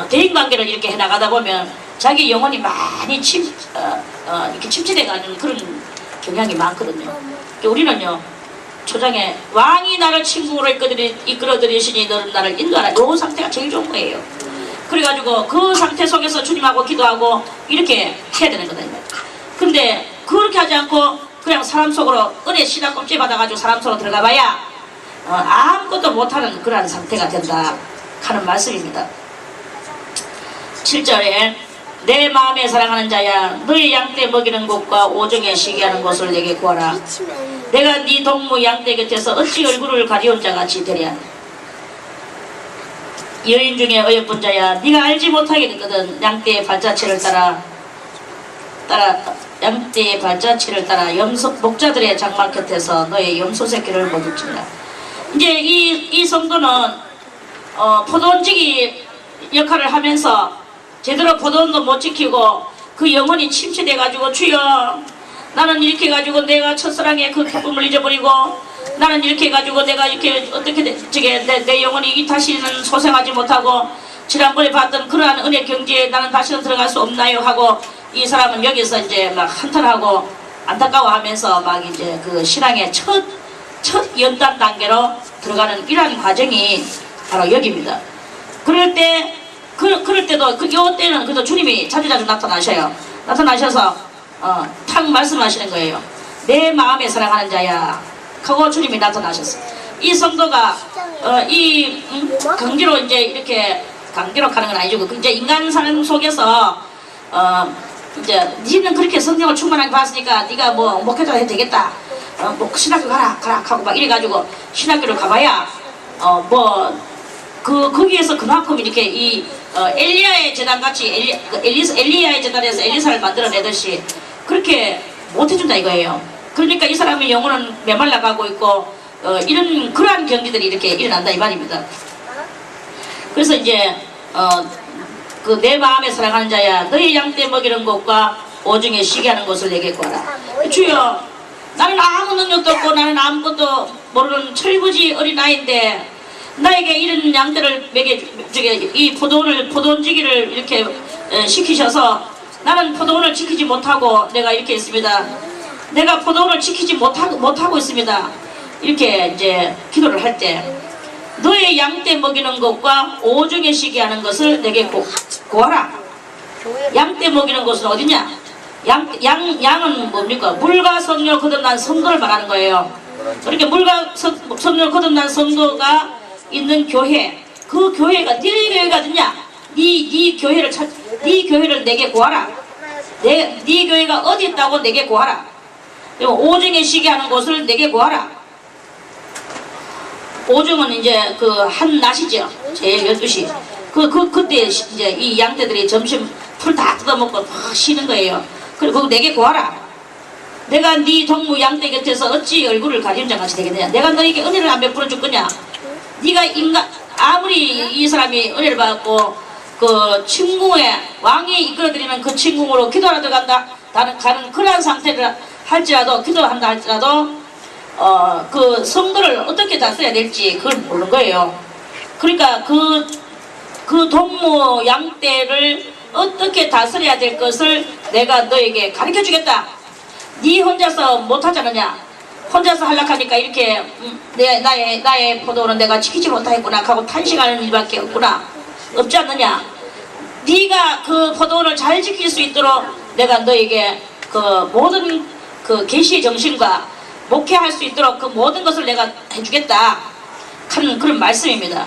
대인관계를 이렇게 해나가다 보면 자기 영혼이 많이 이렇게 침체돼가는 그런 경향이 많거든요. 우리는요 초장에 왕이 나를 친구로 이끌어들이시니 너는 나를 인도하라. 이 상태가 제일 좋은 거예요. 그래가지고 그 상태 속에서 주님하고 기도하고 이렇게 해야 되는 거다. 근데 그렇게 하지 않고 그냥 사람 속으로 은혜 신학 껍질 받아가지고 사람 속으로 들어가봐야 아무것도 못하는 그러한 상태가 된다 하는 말씀입니다. 7절에 내 마음에 사랑하는 자야 너의 양떼 먹이는 곳과 오정에 시기하는 곳을 내게 구하라. 내가 네 동무 양떼 곁에서 어찌 얼굴을 가리운 자같이 되랴. 여인 중에 어여쁜 자야 네가 알지 못하겠거든. 양떼의 발자취를 따라 목자들의 장막 곁에서 너의 염소 새끼를 먹일지니라. 이제 이 성도는 포도원지기 역할을 하면서 제대로 포도원도 못 지키고 그 영혼이 침체돼가지고 주여 나는 이렇게 해가지고 내가 첫사랑의 그 기쁨을 잊어버리고 나는 이렇게 해가지고 내가 이렇게 어떻게 내 영혼이 다시는 소생하지 못하고 지난번에 봤던 그러한 은혜 경지에 나는 다시는 들어갈 수 없나요 하고 이 사람은 여기서 이제 막 한탄하고 안타까워하면서 막 이제 그 신앙의 첫 연단 단계로 들어가는 이러한 과정이 바로 여기입니다. 그럴 때도 요때는 그래도 주님이 자주자주 나타나셔요. 나타나셔서 탁 말씀하시는 거예요. 내 마음에 사랑하는 자야 하고 주님이 나타나셨어요. 이 성도가 강제로 이제 이렇게 강제로 가는 건 아니죠. 이제 인간 삶 속에서 이제 니는 그렇게 성령을 충만하게 받았으니까 네가 뭐 목회자 해도 되겠다. 뭐 신학교 가라 하고 막 이래가지고 신학교를 가봐야 거기에서 그만큼 이렇게 이 엘리야의 재단같이 엘리야의 재단에서 엘리사를 만들어내듯이 그렇게 못해준다 이거예요. 그러니까 이 사람의 영혼은 메말라가고 있고 그러한 경기들이 이렇게 일어난다 이 말입니다. 그래서 이제 그 내 마음에 사랑하는 자야 너희 양떼 먹이는 것과 오중에 쉬게 하는 것을 내게 구하라. 주여, 나는 아무 능력도 없고 나는 아무것도 모르는 철부지 어린아이인데 나에게 이런 양떼를 이 포도원지기를 이렇게 시키셔서 나는 포도원을 지키지 못하고 내가 이렇게 있습니다. 내가 포도원을 지키지 못하고 있습니다. 이렇게 이제 기도를 할 때 너의 양떼 먹이는 것과 오중에 쉬게 하는 것을 내게 구하라. 양떼 먹이는 것은 어디냐? 양은 뭡니까? 물과 성령을 거듭난 성도를 말하는 거예요. 그렇게 물과 성령을 거듭난 성도가 있는 교회, 그 교회가 네 교회가 어디냐? 네 교회를 내게 구하라. 네 교회가 어디 있다고 내게 구하라. 그리고 오중에 쉬게 하는 곳을 내게 구하라. 오중은 이제 그 한낮이죠. 제일 12시. 그때 이제 이 양떼들이 점심 풀 다 뜯어먹고 막 쉬는 거예요. 그리고 내게 구하라. 내가 네 동무 양떼 곁에서 어찌 얼굴을 가리는 자같이 되겠느냐. 내가 너에게 은혜를 안 베풀어 줄 거냐. 네가 아무리 이 사람이 은혜를 받고 그 침궁에 왕이 이끌어들이는 그 침궁으로 기도하러 가는 그러한 상태를 할지라도 기도한다 할지라도 그 성도를 어떻게 다스려야 될지 그걸 모르는 거예요. 그러니까 그 동무 양떼를 어떻게 다스려야 될 것을 내가 너에게 가르쳐 주겠다. 네 혼자서 못하지 않느냐. 혼자서 하려하니까 이렇게 나의 포도는 내가 지키지 못하겠구나 하고 탄식하는 일밖에 없지 않느냐. 네가 그 포도원을 잘 지킬 수 있도록 내가 너에게 그 모든 그 계시의 정신과 목회할 수 있도록 그 모든 것을 내가 해주겠다 하는 그런 말씀입니다.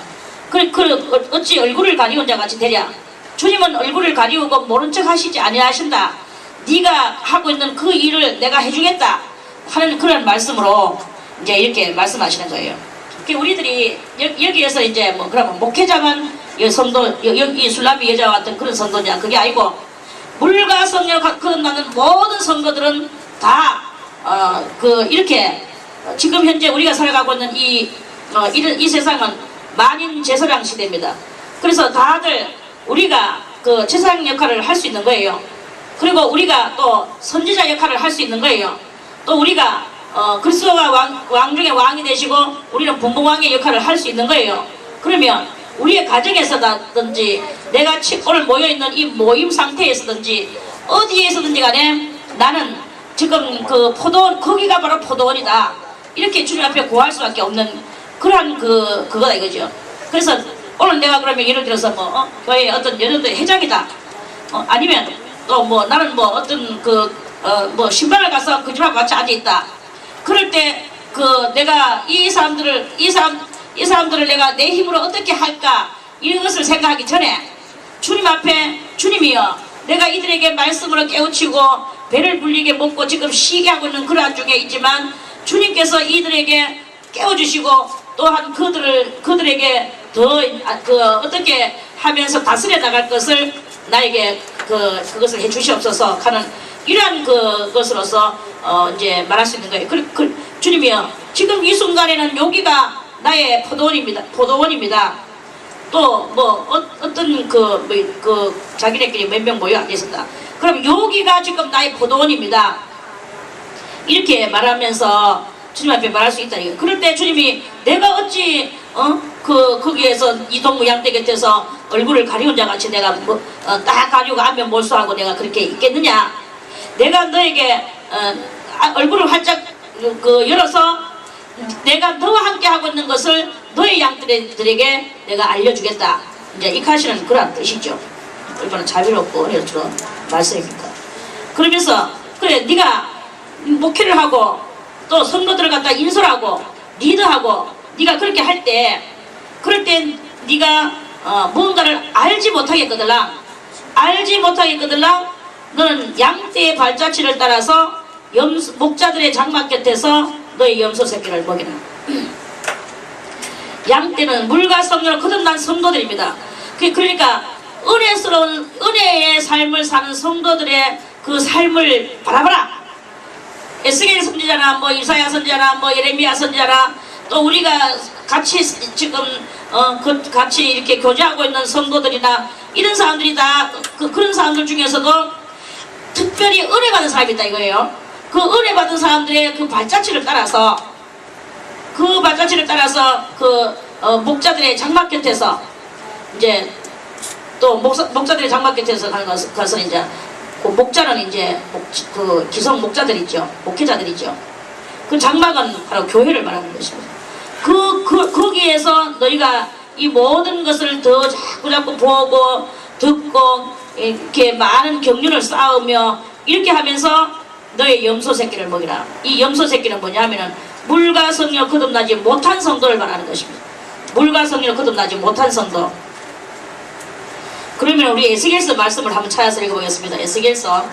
어찌 얼굴을 가리운 자같이 되랴. 주님은 얼굴을 가리우고 모른 척 하시지 아니하신다. 네가 하고 있는 그 일을 내가 해주겠다 하는 그런 말씀으로 이제 이렇게 말씀하시는 거예요. 우리들이 여기에서 이제 뭐 그러면 목회자만 성도 이 술람이 여자와 같은 그런 성도냐, 그게 아니고 물과 성령 거듭나는 모든 성도들은 다 이렇게 지금 현재 우리가 살아가고 있는 이 세상은 만인 제사장 시대입니다. 그래서 다들 우리가 그 제사장 역할을 할 수 있는 거예요. 그리고 우리가 또 선지자 역할을 할 수 있는 거예요. 또 우리가 그리스도가 왕 중에 왕이 되시고 우리는 분봉왕의 역할을 할 수 있는 거예요. 그러면 우리의 가정에서든지 내가 오늘 모여있는 이 모임 상태에서든지 어디에서든지 간에 나는 지금 그 포도원, 거기가 바로 포도원이다 이렇게 주님 앞에 구할 수밖에 없는 그러한 그거다 이거죠. 그래서 오늘 내가 그러면 예를 들어서 뭐 교회 어떤 연연도 회장이다, 아니면 또 뭐 나는 뭐 어떤 뭐 신방을 가서 그 집하고 같이 앉아있다. 그럴 때 내가 이 사람들을 내가 내 힘으로 어떻게 할까 이런 것을 생각하기 전에 주님 앞에 주님이여 내가 이들에게 말씀으로 깨우치고 배를 불리게 먹고 지금 쉬게 하고 있는 그러한 중에 있지만 주님께서 이들에게 깨워주시고 또한 그들에게 더 어떻게 하면서 다스려 나갈 것을 나에게 그것을 해 주시옵소서 하는 이러한 것으로서 이제 말할 수 있는 거예요. 주님이여 지금 이 순간에는 여기가 나의 포도원입니다. 또 뭐 어떤 자기네끼리 몇 명 모여 앉아있었다. 그럼 여기가 지금 나의 포도원입니다. 이렇게 말하면서 주님 앞에 말할 수 있다. 그럴 때 주님이 내가 어찌 거기에서 이 동무 양떼 곁에서 얼굴을 가리운 자같이 내가 딱 가리우고 안면 몰수하고 내가 그렇게 있겠느냐. 내가 너에게 얼굴을 활짝 열어서 내가 너와 함께 하고 있는 것을 너의 양들에게 내가 알려주겠다. 이제 이카시는 그런 뜻이죠. 얼마나 자비롭고 은혜로운 말씀입니까. 그러면서 그래 네가 목회를 하고 또 성도들을 갖다 인솔하고 리드하고 네가 그렇게 할 때 그럴 때 네가 무언가를 알지 못하겠거들라. 너는 양떼의 발자취를 따라서 목자들의 장막 곁에서 너의 염소 새끼를 먹이라. 양떼는 물과 성령을 거듭난 성도들입니다. 그러니까 은혜스러운 은혜의 삶을 사는 성도들의 그 삶을 바라봐라. 에스겔 선지자나 뭐 이사야 선지자나 뭐 예레미야 선지자나 또 우리가 같이 지금 같이 이렇게 교제하고 있는 성도들이나 이런 사람들이 다 그런 사람들 중에서도 특별히 은혜받은 사람이 있다 이거예요. 그 은혜받은 사람들의 그 발자취를 따라서 목자들의 장막 곁에서 이제 또 목자들의 장막 곁에서 가는 것은 이제 그 목자는 이제 그 기성 목자들 있죠. 목회자들이죠. 그 장막은 바로 교회를 말하는 것입니다. 거기에서 너희가 이 모든 것을 더 자꾸 보고 듣고 이렇게 많은 경륜을 쌓으며 이렇게 하면서 너의 염소 새끼를 먹이라. 이 염소 새끼는 뭐냐면은 물과 성령으로 거듭나지 못한 성도를 말하는 것입니다. 물과 성령으로 거듭나지 못한 성도. 그러면 우리 에스겔서 말씀을 한번 찾아서 읽어보겠습니다. 에스겔서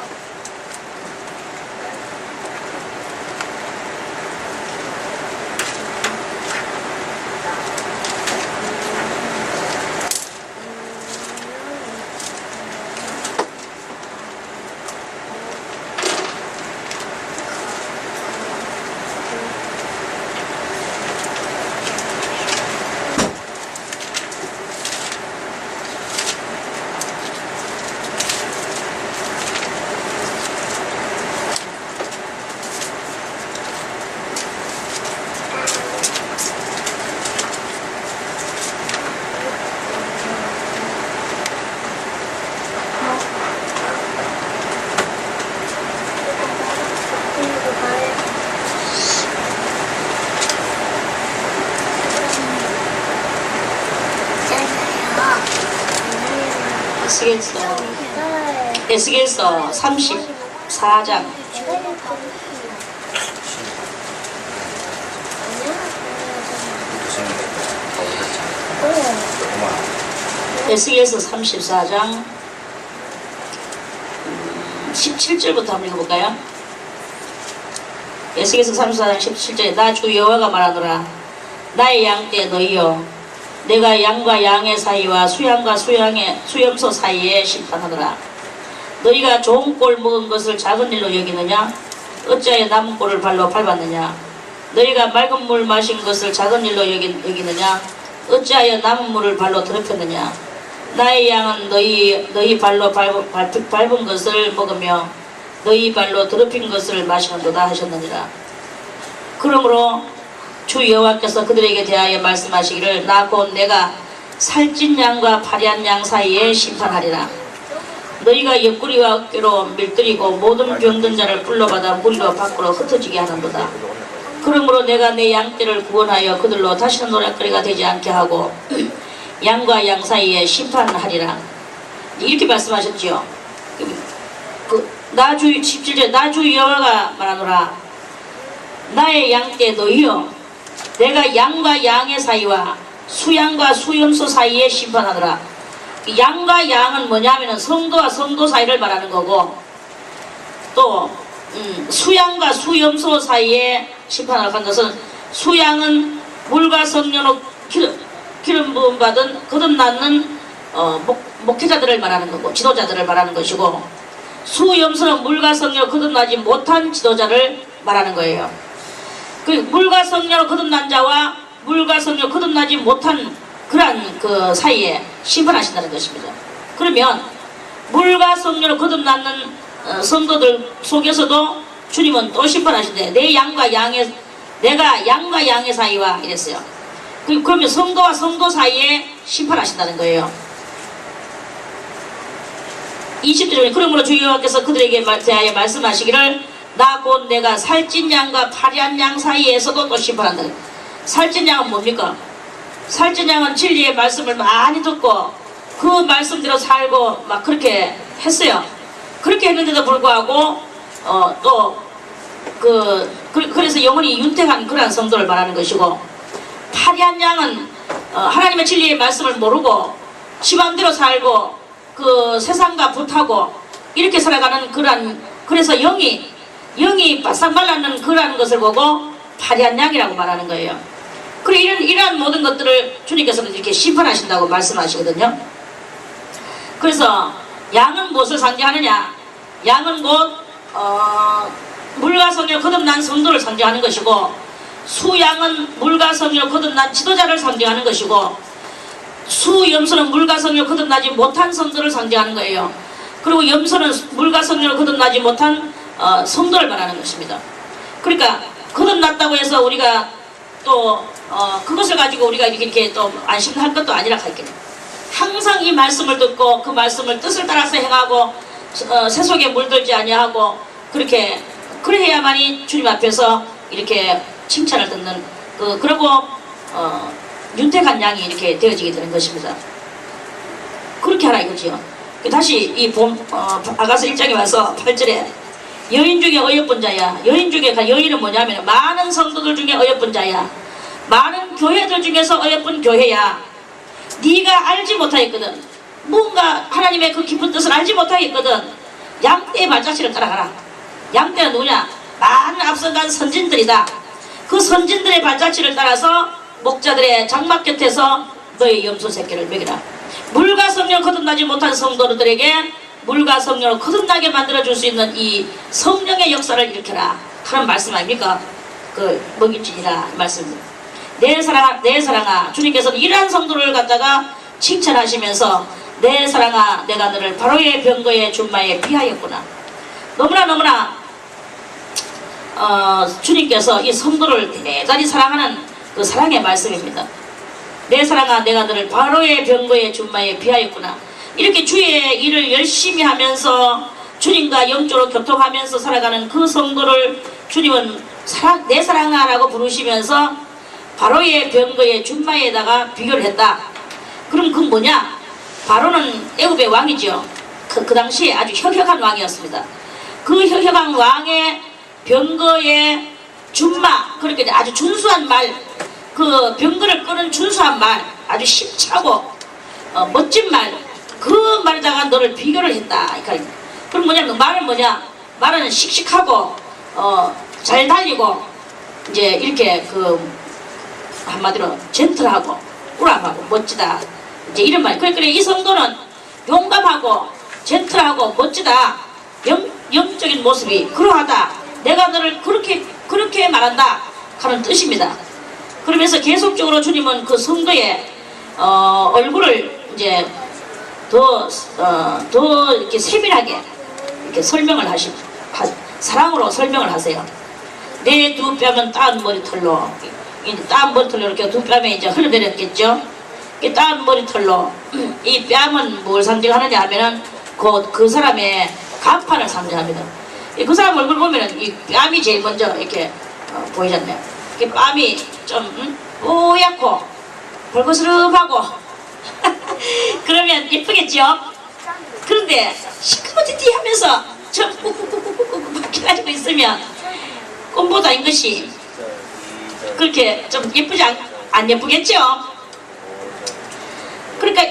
34장 에스겔서 34장 17절부터 한번 읽어볼까요? 에스겔서 34장 17절에 나 주 여호와가 말하노라. 나의 양떼 너희여, 내가 양과 양의 사이와 수양과 수염소 사이에 심판하노라. 너희가 좋은 꼴 먹은 것을 작은 일로 여기느냐? 어찌하여 남은 꼴을 발로 밟았느냐? 너희가 맑은 물 마신 것을 작은 일로 여기느냐? 어찌하여 남은 물을 발로 더럽혔느냐? 나의 양은 너희 발로 밟은 것을 먹으며 너희 발로 더럽힌 것을 마시는도다 하셨느니라. 그러므로 주 여호와께서 그들에게 대하여 말씀하시기를 나 곧 내가 살찐 양과 파리한 양 사이에 심판하리라. 너희가 옆구리와 어깨로 밀들이고 모든 병든 자를 불러받아 무리로 밖으로 흩어지게 하는도다. 그러므로 내가 내 양떼를 구원하여 그들로 다시는 노략거리가 되지 않게 하고 양과 양 사이에 심판하리라. 이렇게 말씀하셨지요. 나 주 17절 나 주 여호와가 말하노라. 나의 양떼 너희여, 내가 양과 양의 사이와 수양과 수염소 사이에 심판하노라. 양과 양은 뭐냐면은 성도와 성도 사이를 말하는 거고, 또 수양과 수염소 사이에 심판을 한 것은, 수양은 물과 성령으로 기름 부음 받은 거듭나는 목회자들을 말하는 거고 지도자들을 말하는 것이고, 수염소는 물과 성령으로 거듭나지 못한 지도자를 말하는 거예요. 그 물과 성령으로 거듭난 자와 물과 성령으로 거듭나지 못한 그러한 그 사이에 심판하신다는 것입니다. 그러면 물과 성령으로 거듭나는 성도들 속에서도 주님은 또 심판하신대. 내가 양과 양의 사이와 이랬어요. 그러면 성도와 성도 사이에 심판하신다는 거예요. 20절에 그러므로 주 여호와께서 그들에게 대하여 말씀하시기를 나 곧 내가 살찐 양과 파리한 양 사이에서도 또 심판한다. 살찐 양은 뭡니까? 살찐 양은 진리의 말씀을 많이 듣고 그 말씀대로 살고 막 그렇게 했어요. 그렇게 했는데도 불구하고 그래서 영혼이 윤택한 그러한 성도를 말하는 것이고, 파리한 양은 하나님의 진리의 말씀을 모르고 지 맘대로 살고 그 세상과 붙하고 이렇게 살아가는 그래서 영이 바싹 말랐는 그러한 것을 보고 파리한 양이라고 말하는 거예요. 그래 이러한 모든 것들을 주님께서는 이렇게 심판하신다고 말씀하시거든요. 그래서 양은 무엇을 상징하느냐? 양은 곧 물과 성령으로 거듭난 성도를 상징하는 것이고, 수양은 물과 성령으로 거듭난 지도자를 상징하는 것이고, 수염소는 물과 성령을 거듭나지 못한 성도를 상징하는 거예요. 그리고 염소는 물과 성령을 거듭나지 못한 성도를 말하는 것입니다. 그러니까 거듭났다고 해서 우리가 또 그것을 가지고 우리가 이렇게 또 안심할 것도 아니라 할게요. 항상 이 말씀을 듣고 그 말씀을 뜻을 따라서 행하고 세속에 물들지 아니하고 그래야만이 주님 앞에서 이렇게 칭찬을 듣는 그리고 윤택한 양이 이렇게 되어지게 되는 것입니다. 그렇게 하라 이거지요. 다시 이 아가서 1장에 와서 8절에 여인 중에 어여쁜 자야. 여인 중에 여인은 뭐냐면 많은 성도들 중에 어여쁜 자야. 많은 교회들 중에서 어여쁜 교회야. 네가 알지 못하겠거든. 뭔가 하나님의 그 깊은 뜻을 알지 못하겠거든. 양떼의 발자취를 따라가라. 양떼가 누구냐? 많은 앞서간 선진들이다. 그 선진들의 발자취를 따라서 목자들의 장막 곁에서 너의 염소 새끼를 먹이라. 물과 성령을 거듭나지 못한 성도들에게 물과 성령을 거듭나게 만들어줄 수 있는 이 성령의 역사를 일으켜라 하는 말씀 아닙니까? 먹일지니라 말씀입니다. 내 사랑아 주님께서는 이러한 성도를 갖다가 칭찬하시면서 내 사랑아 내가 너를 바로의 병거의 준마에 비하였구나. 너무나 주님께서 이 성도를 대단히 사랑하는 그 사랑의 말씀입니다. 내 사랑아 내가 너를 바로의 병거의 준마에 비하였구나. 이렇게 주의 일을 열심히 하면서 주님과 영적으로 교통하면서 살아가는 그 성도를 주님은 내 사랑아 라고 부르시면서 바로의 병거의 준마에다가 비교를 했다. 그럼 그건 뭐냐? 바로는 애굽의 왕이죠. 그 당시에 아주 혁혁한 왕이었습니다. 그 혁혁한 왕의 병거의 준마, 그렇게 아주 준수한 말, 그 병거를 끄는 준수한 말, 아주 힘차고 멋진 말, 그 말에다가 너를 비교를 했다. 그럼 뭐냐면 말은 뭐냐? 말은 씩씩하고 잘 달리고 이제 이렇게 한마디로 젠틀하고 우람하고 멋지다. 이제 이런 말. 그래 이 성도는 용감하고 젠틀하고 멋지다. 영적인 모습이 그러하다. 내가 너를 그렇게 말한다 하는 뜻입니다. 그러면서 계속적으로 주님은 그 성도의 얼굴을 이제 더 이렇게 세밀하게 이렇게 설명을 사랑으로 설명을 하세요. 내 두 뺨은 따은 머리털로, 따은 머리털로 이렇게 두 뺨에 이제 흘러내렸겠죠. 이 따은 머리털로 이 뺨은 뭘 상징하느냐 하면은 그 사람의 간판을 상징합니다. 그 사람 얼굴 보면은 이 뺨이 제일 먼저 이렇게 보이잖아요. 이 뺨이 좀 뽀얗고 벌거스름하고 그러면 예쁘겠죠? 그런데 시커멓게 하면서 저 꾹꾹꾹꾹꾹 박혀가지고 있으면 꽃보다인 것이 그렇게 좀 예쁘지 안 예쁘겠죠? 그러니까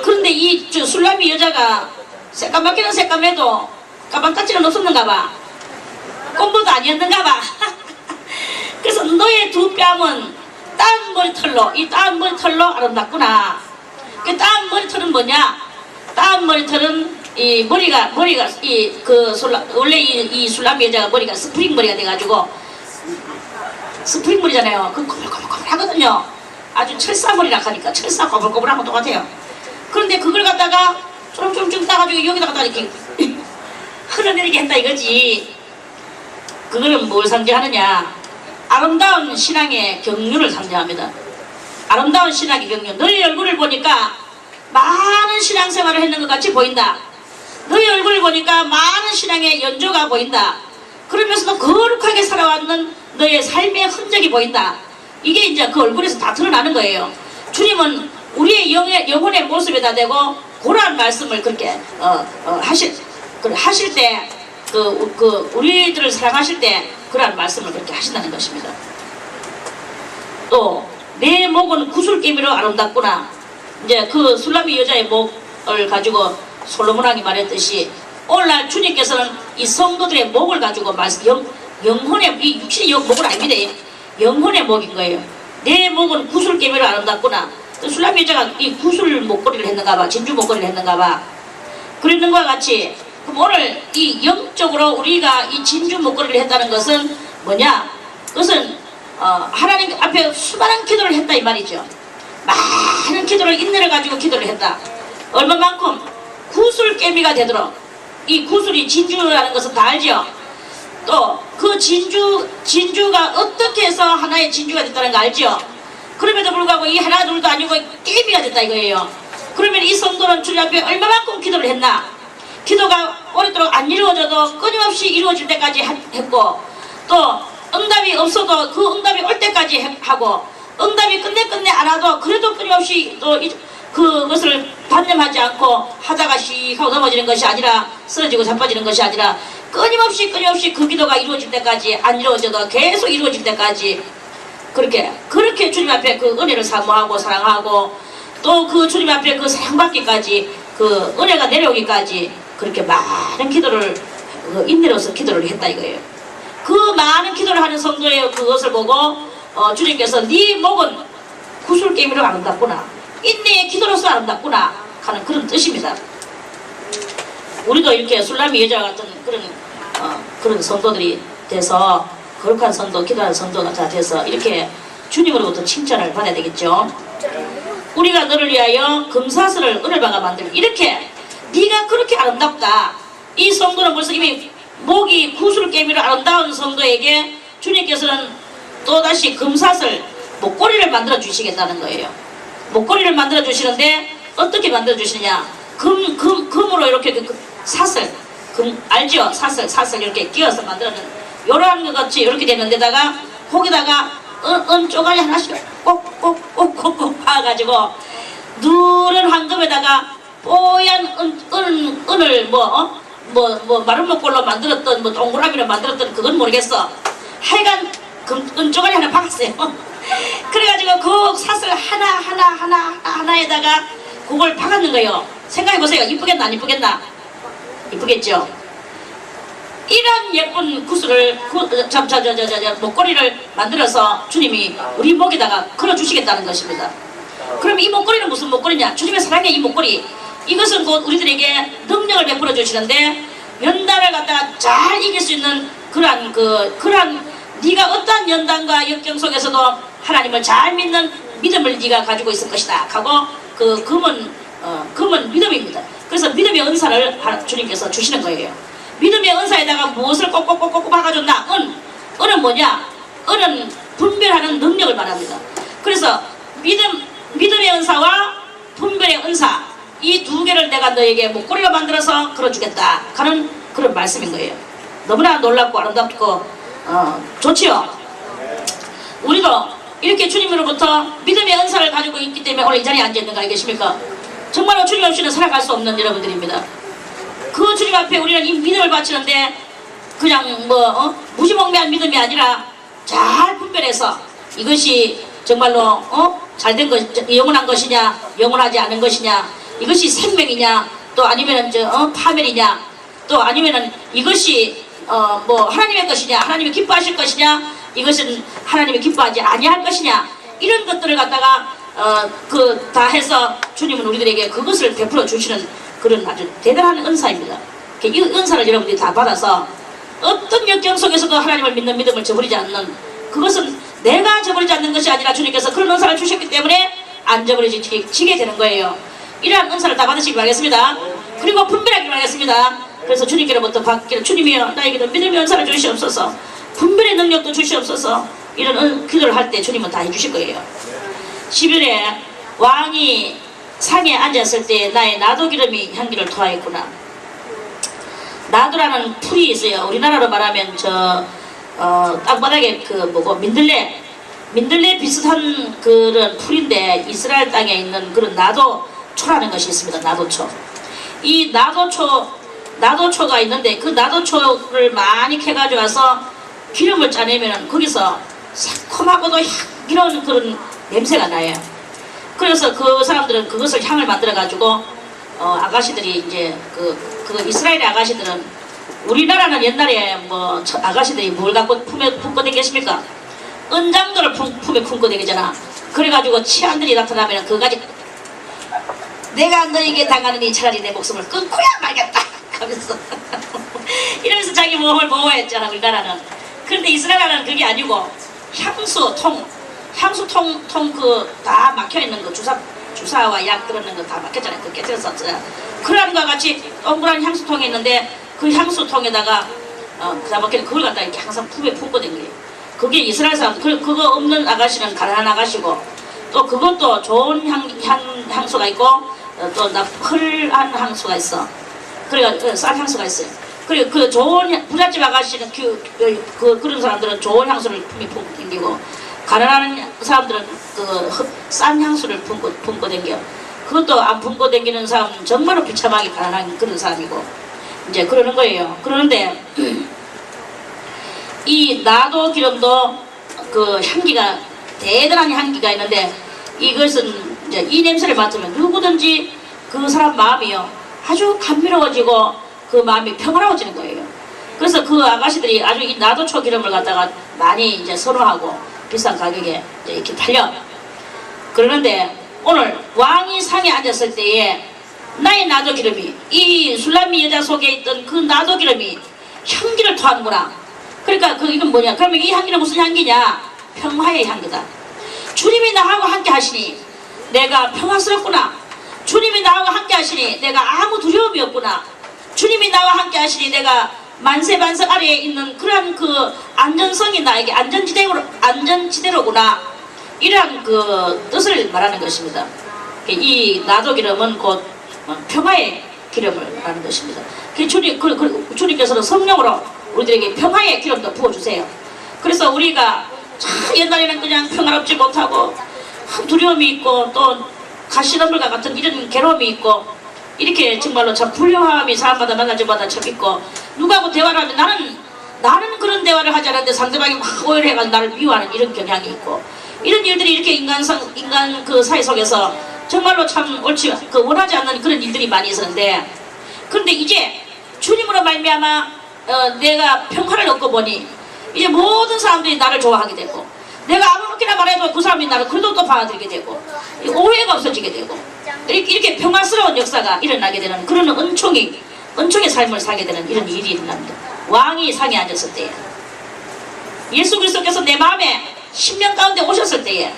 그런데 이 술람이 여자가 새까맣기는 새까매도 까만딱지는 없었는가 봐. 꽃보다 아니었는가 봐. 그래서 너의 두 뺨은 따은 머리털로, 이 따은 머리털로 아름답구나. 그 따은 머리털은 뭐냐? 따은 머리털은 이 머리가 원래 이 술람 여자가 머리가 스프링 머리가 돼가지고 스프링 머리잖아요. 그 꼬불꼬불하거든요. 아주 철사머리라 하니까 철사 꼬불꼬불한 거 똑같아요. 그런데 그걸 갖다가 쫑쫑쫑 따가지고 여기다가 이렇게 흘러내리게 한다 이거지. 그거는 뭘 상징하느냐? 아름다운 신앙의 경륜을 상징합니다. 아름다운 신앙의 경륜. 너의 얼굴을 보니까 많은 신앙생활을 했는 것 같이 보인다. 너의 얼굴을 보니까 많은 신앙의 연조가 보인다. 그러면서도 거룩하게 살아왔는 너의 삶의 흔적이 보인다. 이게 이제 그 얼굴에서 다 드러나는 거예요. 주님은 우리의 영혼의 모습에다 대고 그러한 말씀을 그렇게 하실 때 우리들을 사랑하실 때 그러한 말씀을 그렇게 하신다는 것입니다. 또 내 목은 구슬개미로 아름답구나. 이제 그 술람이 여자의 목을 가지고 솔로몬 왕이 말했듯이 오늘날 주님께서는 이 성도들의 목을 가지고 영혼의 이 육신의 목은 아닙니다. 영혼의 목인 거예요. 내 목은 구슬개미로 아름답구나. 술람이 여자가 이 구슬 목걸이를 했는가 봐. 진주 목걸이를 했는가 봐. 그랬는 것과 같이 그럼 오늘 이 영적으로 우리가 이 진주 목걸이를 했다는 것은 뭐냐? 그것은 하나님 앞에 수많은 기도를 했다 이 말이죠. 많은 기도를 인내를 가지고 기도를 했다. 얼마만큼 구슬깨미가 되도록. 이 구슬이 진주라는 것은 다 알죠. 또 그 진주가 어떻게 해서 하나의 진주가 됐다는 거 알죠. 그럼에도 불구하고 이 하나 둘도 아니고 깨미가 됐다 이거예요. 그러면 이 성도는 주님 앞에 얼마만큼 기도를 했나. 기도가 오랫도록 안 이루어져도 끊임없이 이루어질 때까지 했고, 또 응답이 없어도 그 응답이 올 때까지 하고, 응답이 끝내 안 와도 그래도 끊임없이 또 그것을 단념하지 않고 하다가 씩 하고 넘어지는 것이 아니라, 쓰러지고 자빠지는 것이 아니라 끊임없이 그 기도가 이루어질 때까지, 안 이루어져도 계속 이루어질 때까지 그렇게 주님 앞에 그 은혜를 사모하고 사랑하고, 또 그 주님 앞에 그 사랑받기까지, 그 은혜가 내려오기까지 그렇게 많은 기도를 인내로서 기도를 했다 이거예요. 그 많은 기도를 하는 성도의 그것을 보고 주님께서 네 목은 구슬깨미로 아름답구나, 인내의 기도로서 아름답구나 하는 그런 뜻입니다. 우리도 이렇게 술람이 여자 같은 그런 성도들이 돼서, 거룩한 성도, 기도하는 성도가 돼서 이렇게 주님으로부터 칭찬을 받아야 되겠죠. 우리가 너를 위하여 금사슬을 은을바가 만들고, 이렇게 네가 그렇게 아름답다. 이 성도는 벌써 이미 목이 구슬깨미로 아름다운 성도에게 주님께서는 또다시 금사슬, 목걸이를 만들어 주시겠다는 거예요. 목걸이를 만들어 주시는데 어떻게 만들어 주시느냐. 금으로 이렇게 사슬, 알죠? 사슬 이렇게 끼워서 만들어는 요러한 것 같이 이렇게 되는 데다가 거기다가 쪼가리 하나씩 꼭꼭꼭꼭 파가지고 누런 황금에다가 뽀얀 은을 마른 목걸로 만들었던, 동그라미로 만들었던, 그건 모르겠어. 하여간 은쪼가리 하나 박았어요. 그래가지고 그 사슬 하나에다가 그걸 박았는 거예요. 생각해보세요. 이쁘겠나 안 이쁘겠나? 이쁘겠죠. 이런 예쁜 구슬을 목걸이를 만들어서 주님이 우리 목에다가 걸어주시겠다는 것입니다. 그럼 이 목걸이는 무슨 목걸이냐? 주님의 사랑의 이 목걸이, 이것은 곧 우리들에게 능력을 베풀어 주시는데, 연단을 갖다가 잘 이길 수 있는 그러한 네가 어떠한 연단과 역경 속에서도 하나님을 잘 믿는 믿음을 네가 가지고 있을 것이다 하고, 그 금은 믿음입니다. 그래서 믿음의 은사를 주님께서 주시는 거예요. 믿음의 은사에다가 무엇을 꼭꼭꼭꼭 박아줬나? 은은 뭐냐? 은은 분별하는 능력을 말합니다. 그래서 믿음의 은사와 분별의 은사, 이 두 개를 내가 너에게 목걸이로 만들어서 걸어주겠다 하는 그런 말씀인 거예요. 너무나 놀랍고 아름답고 좋지요. 우리도 이렇게 주님으로부터 믿음의 은사를 가지고 있기 때문에 오늘 이 자리에 앉아있는 거 알겠습니까? 정말로 주님 없이는 살아갈 수 없는 여러분들입니다. 그 주님 앞에 우리는 이 믿음을 바치는데 그냥 무지몽매한 믿음이 아니라 잘 분별해서 이것이 정말로 잘된 것, 영원한 것이냐, 영원하지 않은 것이냐, 이것이 생명이냐, 또 아니면은 파멸이냐, 또 아니면은 이것이 하나님의 것이냐, 하나님이 기뻐하실 것이냐, 이것은 하나님이 기뻐하지 아니할 것이냐, 이런 것들을 갖다가 다 해서 주님은 우리들에게 그것을 베풀어 주시는 그런 아주 대단한 은사입니다. 이 은사를 여러분들이 다 받아서 어떤 역경 속에서도 하나님을 믿는 믿음을 저버리지 않는, 그것은 내가 저버리지 않는 것이 아니라 주님께서 그런 은사를 주셨기 때문에 안 저버리지게 되는 거예요. 이러한 은사를 다 받으시기 바라겠습니다. 그리고 분별하기 바라겠습니다. 그래서 주님께로부터 받기를, 주님이여 나에게도 믿음의 은사를 주시옵소서, 분별의 능력도 주시옵소서, 이런 기도를 할 때 주님은 다 해주실 거예요. 11회 왕이 상에 앉았을 때 나의 나도 기름이 향기를 토하였구나. 나도라는 풀이 있어요. 우리나라로 말하면 땅바닥에 민들레 비슷한 그런 풀인데, 이스라엘 땅에 있는 그런 나도초라는 것이 있습니다. 나도초. 이 나도초가 있는데, 그 나도초를 많이 캐가지고 와서 기름을 짜내면 거기서 새콤하고도 향기로운 그런 냄새가 나요. 그래서 그 사람들은 그것을 향을 만들어 가지고 아가씨들이 이제 그 이스라엘의 아가씨들은, 우리나라는 옛날에 아가씨들이 뭘 갖고 품에 품고 다니겠습니까? 은장도를 품에 품고 다니잖아. 그래가지고 치안들이 나타나면 그거까지 내가 너에게 당하느니 차라리 내 목숨을 끊고야 말겠다 하면서 이러면서 자기 몸을 보호했잖아, 우리나라는. 그런데 이스라엘은 그게 아니고 향수통 그 다 막혀 있는 거 주사와 약 들어있는 거 다 막혔잖아요. 그 깨뜨렸었어요. 그런 거 같이 동그란 향수통이 있는데 그 향수통에다가 다 막혀 그걸 갖다 이렇게 항상 품에 품고 된 거예요. 그게 이스라엘 사람 그거 없는 아가씨는 가난한 아가씨고 또 그것도 좋은 향수가 있고 또 펄한 향수가 있어. 그러니까 싼 향수가 있어요. 그리고 그 좋은 부잣집 아가씨는 그런 사람들은 좋은 향수를 품에 품고 댕기고 가난한 사람들은 그 싼 향수를 품고 댕겨. 그것도 안 품고 댕기는 사람은 정말로 비참하게 가난한 그런 사람이고 이제 그러는 거예요. 그러는데 이 나도 기름도 그 향기가 대단한 향기가 있는데 이것은 이제 이 냄새를 맡으면 누구든지 그 사람 마음이요 아주 감미로워지고 그 마음이 평화로워지는 거예요. 그래서 그 아가씨들이 아주 이 나도초 기름을 갖다가 많이 이제 선호하고 비싼 가격에 이제 이렇게 팔려. 그러는데 오늘 왕이 상에 앉았을 때에 나의 나도 기름이 이 술람미 여자 속에 있던 그 나도 기름이 향기를 토하는구나. 그러니까 이건 뭐냐? 그러면 이 향기는 무슨 향기냐? 평화의 향기다. 주님이 나하고 함께 하시니 내가 평화스럽구나. 주님이 나하고 함께 하시니 내가 아무 두려움이 없구나. 주님이 나와 함께 하시니 내가 만세반석 아래에 있는 그러한 그 안전성이 나에게 안전지대로구나. 이러한 그 뜻을 말하는 것입니다. 이 나도 기름은 곧 평화의 기름을 말하는 것입니다. 주님께서는 성령으로 우리들에게 평화의 기름도 부어주세요. 그래서 우리가 참 옛날에는 그냥 평화롭지 못하고 두려움이 있고 또 가시덤불과 같은 이런 괴로움이 있고 이렇게 정말로 참 불효함이 사람마다 만날 때마다 참 있고 누구하고 대화를 하면 나는 그런 대화를 하지 않았는데 상대방이 막 오열해가지고 나를 미워하는 이런 경향이 있고 이런 일들이 이렇게 인간 그 사회 속에서 정말로 참 옳지 원하지 않는 그런 일들이 많이 있었는데 그런데 이제 주님으로 말미암아 내가 평화를 얻고 보니 이제 모든 사람들이 나를 좋아하게 되고 내가 아무렇게나 말해도 그 사람이 나를 그래도 또 받아들이게 되고 오해가 없어지게 되고 이렇게 평화스러운 역사가 일어나게 되는 그런 은총의 삶을 살게 되는 이런 일이 일어납니다. 왕이 상에 앉았을 때에 예수 그리스도께서 내 마음에 신명 가운데 오셨을 때에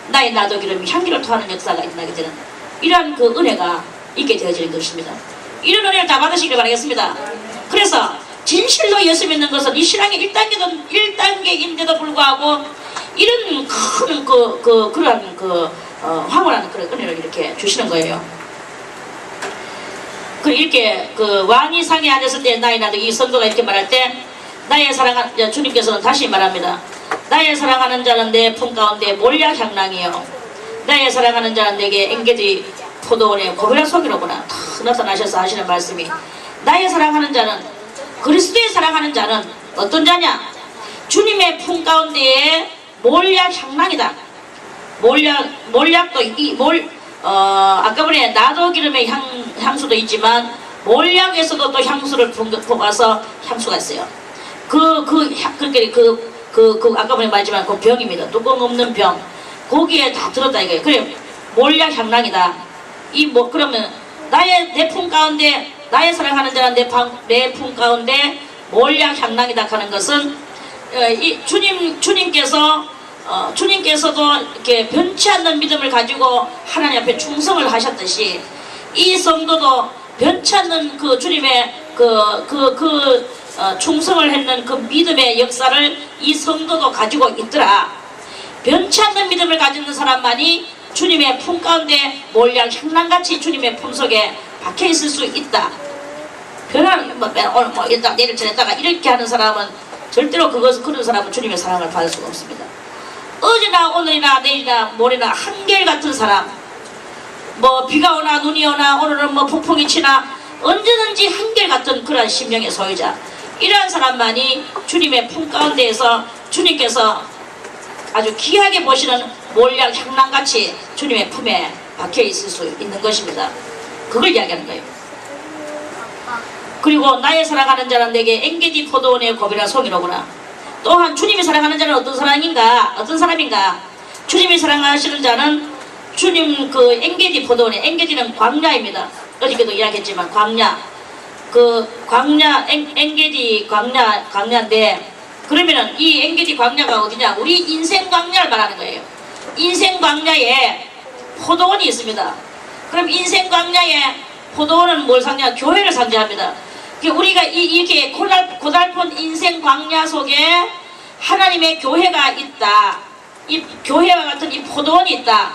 나의 나도 기름이 향기를 토하는 역사가 일어나게 되는 이러한 그 은혜가 있게 되어지는 것입니다. 이런 은혜를 다 받으시길 바라겠습니다. 그래서 진실로 예수 믿는 것은 이 신앙의 1단계인데도 불구하고 이런 큰 그러한 황홀한 그런 은혜를 이렇게 주시는 거예요. 이렇게 그 왕이 상에 앉았을 때 나의 나도 이 선도가 이렇게 말할 때 나의 사랑하는 주님께서는 다시 말합니다. 나의 사랑하는 자는 내 품 가운데 몰약 향랑이요 나의 사랑하는 자는 내게 engedi 포도원의 고백한 속이로구나. 다 나타나셔서 하시는 말씀이 나의 사랑하는 자는 그리스도의 사랑하는 자는 어떤 자냐? 주님의 품 가운데에 몰약 향랑이다. 몰약도 아까 전에 나도 기름의 향수도 있지만 몰약에서도 또 향수를 볶아서 향수가 있어요. 아까 전에 말했지만 그 병입니다. 뚜껑 없는 병. 거기에 다 들었다 이거예요. 그래 몰약 향랑이다. 그러면 내 품 가운데 나의 사랑하는 자는 내 품 가운데 몰약 향랑이다 하는 것은 주님께서도 이렇게 변치 않는 믿음을 가지고 하나님 앞에 충성을 하셨듯이 이 성도도 변치 않는 그 주님의 충성을 했는 그 믿음의 역사를 이 성도도 가지고 있더라. 변치 않는 믿음을 가지는 사람만이 주님의 품 가운데 몰약 향랑같이 주님의 품 속에 박혀 있을 수 있다. 오늘 내일 저랬다가 이렇게 하는 사람은 절대로 그런 사람은 주님의 사랑을 받을 수가 없습니다. 어제나 오늘이나 내일이나 모레나 한결같은 사람, 비가 오나 눈이 오나 오늘은 폭풍이 치나 언제든지 한결같은 그러한 심령의 소유자, 이러한 사람만이 주님의 품 가운데에서 주님께서 아주 귀하게 보시는 몰약 향랑같이 주님의 품에 박혀 있을 수 있는 것입니다. 그걸 이야기하는 거예요. 그리고 나의 사랑하는 자는 내게 engedi 포도원의 고비라 송이로구나. 또한 주님이 사랑하는 자는 어떤 사람인가? 주님이 사랑하시는 자는 주님 engedi 포도원의 engedi는 광야입니다. 어저께도 이야기했지만 광야. engedi 광야인데 그러면은 이 engedi 광야가 어디냐? 우리 인생 광야를 말하는 거예요. 인생 광야에 포도원이 있습니다. 그럼 인생 광야에 포도원은 뭘 상징하냐? 교회를 상징합니다. 우리가 이렇게 고달픈 인생 광야 속에 하나님의 교회가 있다. 이 교회와 같은 이 포도원이 있다.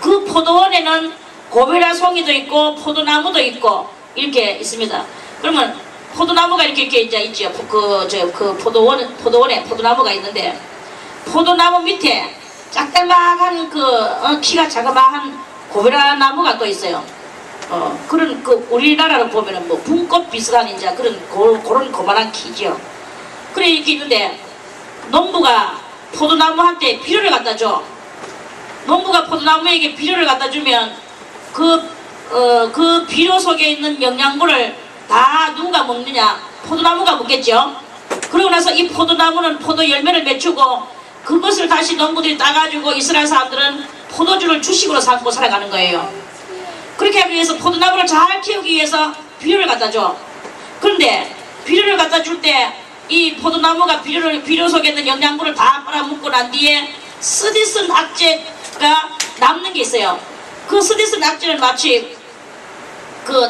그 포도원에는 고베라 송이도 있고 포도나무도 있고 이렇게 있습니다. 그러면 포도나무가 이렇게 이제 있죠. 그 포도원에 포도나무가 있는데 포도나무 밑에 짝달막한 키가 자그마한 고베라 나무가 또 있어요. 그런 우리나라로 보면은 뭐 분꽃 비슷한 이제 그런 고만한 키죠. 그래 이렇게 있는데 농부가 포도나무한테 비료를 갖다 줘. 농부가 포도나무에게 비료를 갖다 주면 그 비료 속에 있는 영양분을 다 누가 먹느냐? 포도나무가 먹겠죠. 그러고 나서 이 포도나무는 포도 열매를 맺히고 그것을 다시 농부들이 따가지고 이스라엘 사람들은 포도주를 주식으로 삼고 살아가는 거예요. 그렇게 하기 위해서 포도나무를 잘 키우기 위해서 비료를 갖다 줘. 그런데 비료를 갖다 줄 때 이 포도나무가 비료 속에 있는 영양분을 다 빨아먹고 난 뒤에 쓰디쓴 악재가 남는 게 있어요. 그 쓰디쓴 악재를 마치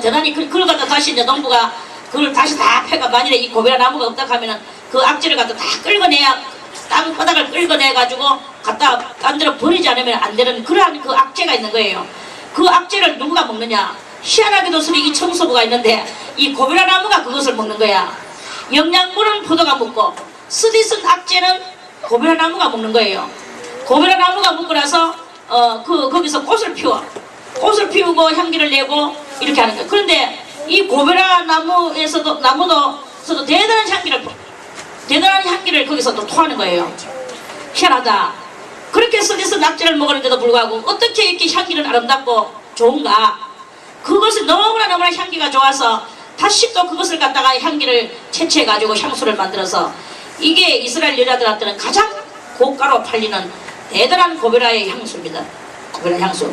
대단히 그걸 갖다 다시 이제 농부가 그걸 다시 다 패가 만일에 이 고베라 나무가 없다 하면은 그 악재를 갖다 다 끌어내야 땅바닥을 끌어내 가지고 갖다 만들어 버리지 않으면 안 되는 그러한 그 악재가 있는 거예요. 그 악재를 누구가 먹느냐? 희한하게도 이 청소부가 있는데 이 고베라 나무가 그것을 먹는 거야. 영양분은 포도가 먹고 쓰디쓴 악재는 고베라 나무가 먹는 거예요. 고베라 나무가 먹고 나서 거기서 꽃을 피우고 향기를 내고 이렇게 하는 거예요. 그런데 이 고베라 나무도 대단한 향기를 거기서 또 토하는 거예요. 희한하다. 그렇게 쓰디쓴 악재를 먹었는데도 불구하고 어떻게 이렇게 향기는 아름답고 좋은가? 그것이 너무나 향기가 좋아서 다시 또 그것을 갖다가 향기를 채취해 가지고 향수를 만들어서 이게 이스라엘 여자들한테는 가장 고가로 팔리는 대단한 고베라의 향수입니다. 고베라 향수.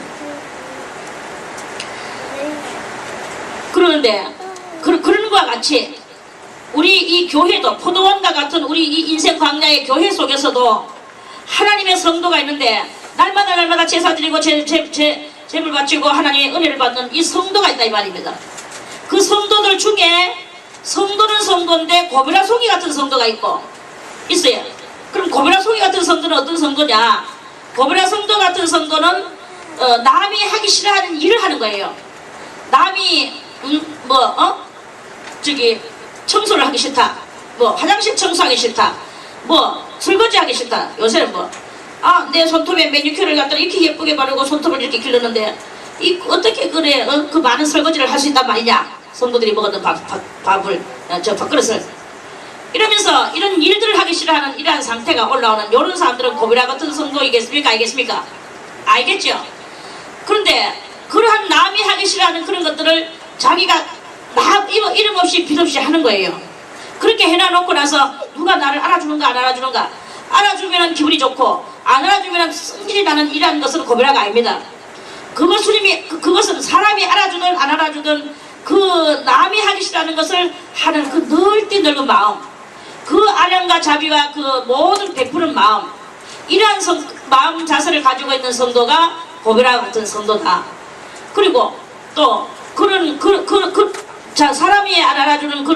그러는데 그런 것과 같이 우리 이 교회도 포도원과 같은 우리 이 인생 광야의 교회 속에서도 하나님의 성도가 있는데 날마다 제사 드리고 제물 바치고 하나님의 은혜를 받는 이 성도가 있다 이 말입니다. 그 성도들 중에 성도는 성도인데 고베라 송이 같은 성도가 있어요. 그럼 고베라 송이 같은 성도는 어떤 성도냐? 고베라 성도 같은 성도는 남이 하기 싫어하는 일을 하는 거예요. 남이 청소를 하기 싫다. 화장실 청소하기 싫다. 설거지 하기 싫다. 요새는 내 손톱에 매니큐어를 갖다 이렇게 예쁘게 바르고 손톱을 이렇게 기르는데 어떻게 그래 그 많은 설거지를 할 수 있단 말이냐? 성도들이 먹었던 밥그릇을 이러면서 이런 일들을 하기 싫어하는 이러한 상태가 올라오는 이런 사람들은 고베라 같은 성도이겠습니까? 알겠습니까? 알겠죠? 그런데 그러한 남이 하기 싫어하는 그런 것들을 자기가 이름 없이 빛 없이 하는 거예요. 그렇게 해놔놓고 나서 누가 나를 알아주는가 안 알아주는가? 알아주면 기분이 좋고 안 알아주면 승질이 나는 이러한 것은 고베라가 아닙니다. 그것은 사람이 알아주든 안 알아주든 그 남이 하기 싫어하는 것을 하는 그 넓디 넓은 마음, 그 아량과 자비와 그 모든 베푸는 마음, 이러한 마음 자세를 가지고 있는 성도가 고베라 같은 성도다. 그리고 또 사람이 안 알아주는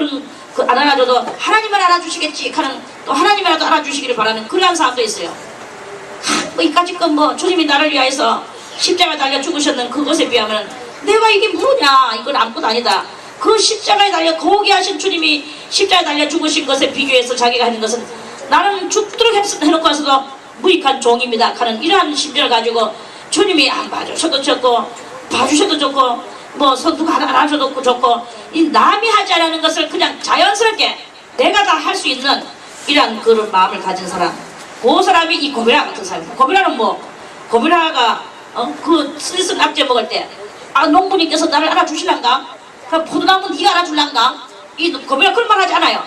안 알아줘도 하나님은 알아주시겠지 하는 또 하나님이라도 알아주시기를 바라는 그러한 사람도 있어요. 이까짓 주님이 나를 위하여서 십자가 달려 죽으셨는 그것에 비하면 내가 이게 뭐냐? 이건 아무것도 아니다. 그 십자가에 달려 거기 하신 주님이 십자가에 달려 죽으신 것에 비교해서 자기가 하는 것은 나는 죽도록 해놓고 와서도 무익한 종입니다 하는 이러한 심정을 가지고 주님이 안 봐주셔도 좋고 봐주셔도 좋고 누가 안 알아줘도 좋고 이 남이 하지 않는 것을 그냥 자연스럽게 내가 다 할 수 있는 이러한 그런 마음을 가진 사람, 그 사람이 이 고베라 같은 사람입니다. 고베라는 고베라가 그 쓰디쓴 악재 먹을 때 농부님께서 나를 알아주실란가? 포도나무 네가 알아줄란가? 이 고베라 그런 말 하지 않아요.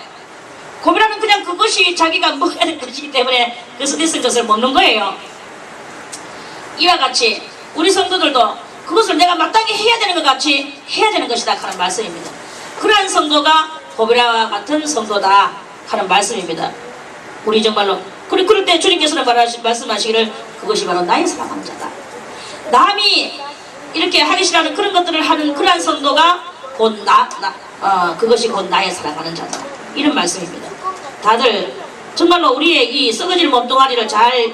고베라는 그냥 그것이 자기가 먹어야 될 것이기 때문에 그 쓰디쓴 것을 먹는 거예요. 이와 같이 우리 성도들도 그것을 내가 마땅히 해야 되는 것 같이 해야 되는 것이다 하는 말씀입니다. 그러한 성도가 고베라와 같은 성도다 하는 말씀입니다. 우리 정말로 그럴 때 주님께서는 말씀하시기를 그것이 바로 나의 사랑하는 자다. 남이 이렇게 하기 싫어하는 그런 것들을 하는 그러한 성도가 곧 그것이 곧 나의 사랑하는 자다. 이런 말씀입니다. 다들 정말로 우리의 이 썩어질 몸뚱아리를 잘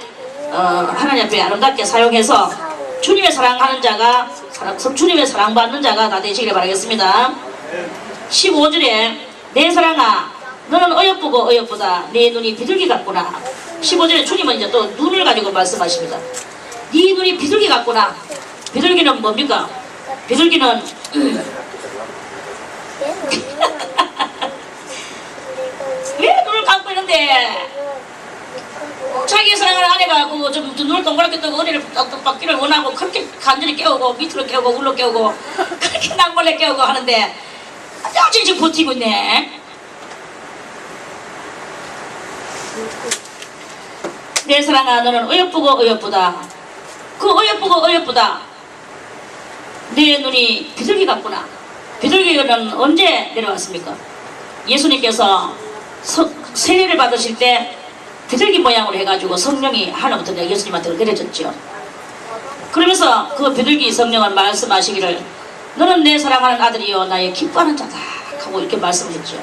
하나님 앞에 아름답게 사용해서 주님의 사랑하는 자가 주님의 사랑받는 자가 다 되시길 바라겠습니다. 15절에 내 사랑아 너는 어여쁘고 어여쁘다 내 눈이 비둘기 같구나. 15절에 주님은 이제 또 눈을 가지고 말씀하십니다. 네 눈이 비둘기 같구나. 비둘기는 뭡니까? 비둘기는 왜 눈을 감고 있는데 자기의 사랑하는 아내가 좀 눈을 동그랗게 뜨고 어디를 딱 받기를 원하고 그렇게 간절히 깨우고 밑으로 깨우고 울로 깨우고 그렇게 낭벌레 깨우고 하는데 아주 지금 버티고 있네. 내 사랑아 너는 어여쁘고 어여쁘다. 그 어여쁘고 어여쁘다 내 눈이 비둘기 같구나. 비둘기는 언제 내려왔습니까? 예수님께서 세례를 받으실 때 비둘기 모양으로 해가지고 성령이 하나부터 예수님한테 내려졌죠. 그러면서 그 비둘기 성령은 말씀하시기를 너는 내 사랑하는 아들이요 나의 기뻐하는 자다 하고 이렇게 말씀했죠.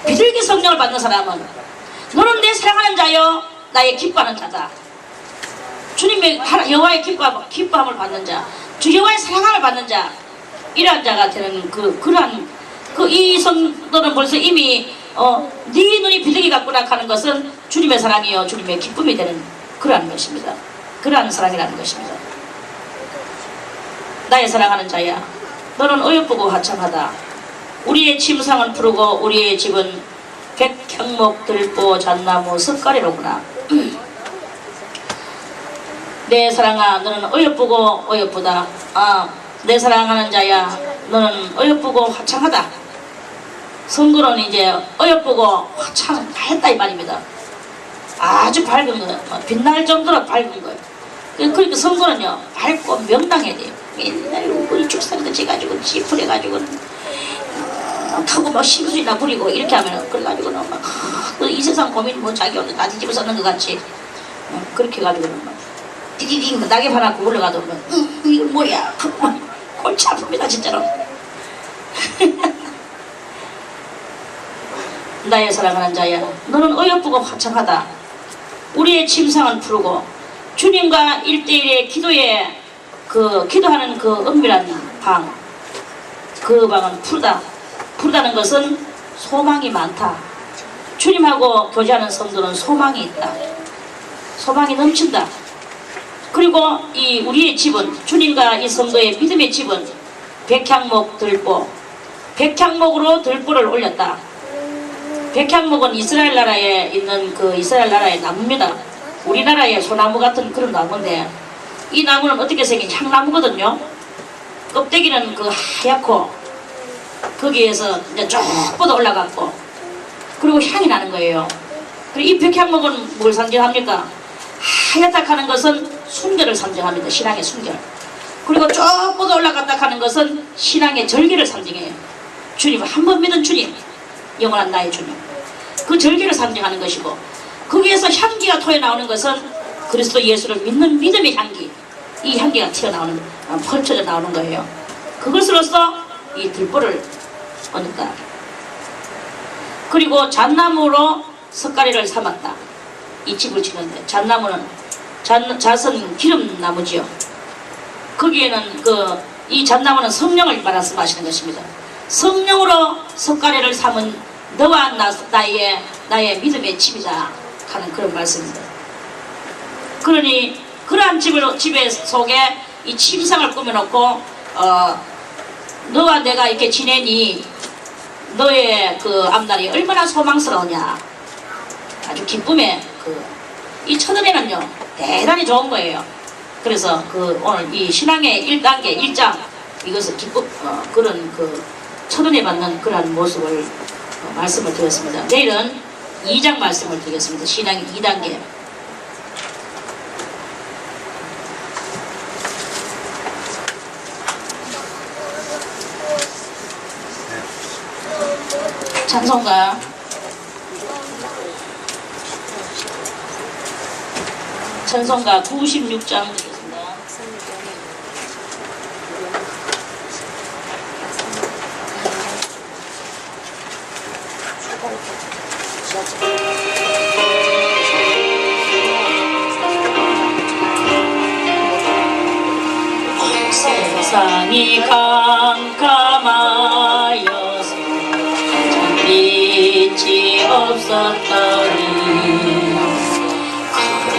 비둘기 성령을 받는 사람은 너는 내 사랑하는 자요 나의 기뻐하는 자다. 주님의 여호와의 기뻐함을 받는 자, 주 여호와의 사랑함을 받는 자, 이러한 자가 되는 그러한 이 성도는 벌써 이미 네 눈이 비둘기 같구나 하는 것은 주님의 사랑이요 주님의 기쁨이 되는 그러한 것입니다. 그러한 사랑이라는 것입니다. 나의 사랑하는 자야 너는 어여쁘고 화창하다. 우리의 침상은 푸르고 우리의 집은 백향목 들보 잣나무 석가래로구나. 내 사랑아 너는 어여쁘고 어여쁘다. 내 사랑하는 자야 너는 어여쁘고 화창하다. 성도는 이제 어여쁘고 화창했다 이 말입니다. 아주 밝은 거예요. 빛날 정도로 밝은 거예요. 그러니까 성도는요 밝고 명랑해야 돼요. 맨날 우리 축사리도 져가지고 찌푸려가지고 하고 막 심술이나 부리고 이렇게 하면 그래가지고는 막 이 세상 고민 뭐 자기 오늘 다 뒤집어 썼는 것 같이 그렇게 해가지고는 막 디디디 낙엽 하나 굴러가도 이거 뭐야 골치 아픕니다 진짜로. 나의 사랑하는 자야 너는 어여쁘고 화창하다. 우리의 침상은 푸르고 주님과 1대1의 기도에 기도하는 그 은밀한 방, 그 방은 푸르다. 푸르다는 것은 소망이 많다. 주님하고 교제하는 성도는 소망이 있다. 소망이 넘친다. 그리고 이 우리의 집은 주님과 이 성도의 믿음의 집은 백향목 들보, 백향목으로 들보를 올렸다. 백향목은 이스라엘 나라에 있는 이스라엘 나라의 나무입니다. 우리나라의 소나무 같은 그런 나무인데 이 나무는 어떻게 생긴 향나무거든요. 껍데기는 하얗고 거기에서 이제 쭉 뻗어 올라갔고 그리고 향이 나는 거예요. 그리고 이 백향목은 뭘 상징합니까? 하얗다 하는 것은 순결을 상징합니다. 신앙의 순결. 그리고 쭉 뻗어 올라갔다 하는 것은 신앙의 절개를 상징해요. 주님 한 번 믿은 주님, 영원한 나의 주님, 그 절개를 상징하는 것이고 거기에서 향기가 토해나오는 것은 그리스도 예수를 믿는 믿음의 향기, 이 향기가 튀어나오는 펼쳐져 나오는 거예요. 그것으로서 이 들보를 얻는다. 그리고 잣나무로 석가래를 삼았다. 이 집을 치는데 잣나무는 잣은 기름나무지요. 거기에는 이 잣나무는 성령을 말씀하시는 것입니다. 성령으로 석가래를 삼은 너와 나의 믿음의 집이다 하는 그런 말씀입니다. 그러니 그러한 집에 속에 이 침상을 꾸며놓고 너와 내가 이렇게 지내니 너의 앞날이 얼마나 소망스러우냐. 아주 기쁨의 이 첫은혜는요 대단히 좋은 거예요. 그래서 오늘 이 신앙의 1단계 1장 이것을 그런 첫은혜 받는 그러한 모습을 말씀을 드렸습니다. 내일은 2장 말씀을 드리겠습니다. 신앙의 2단계. 찬송가 찬송가 96장 드리겠습니다. 세상이 캄캄하여서 빛이 없었더니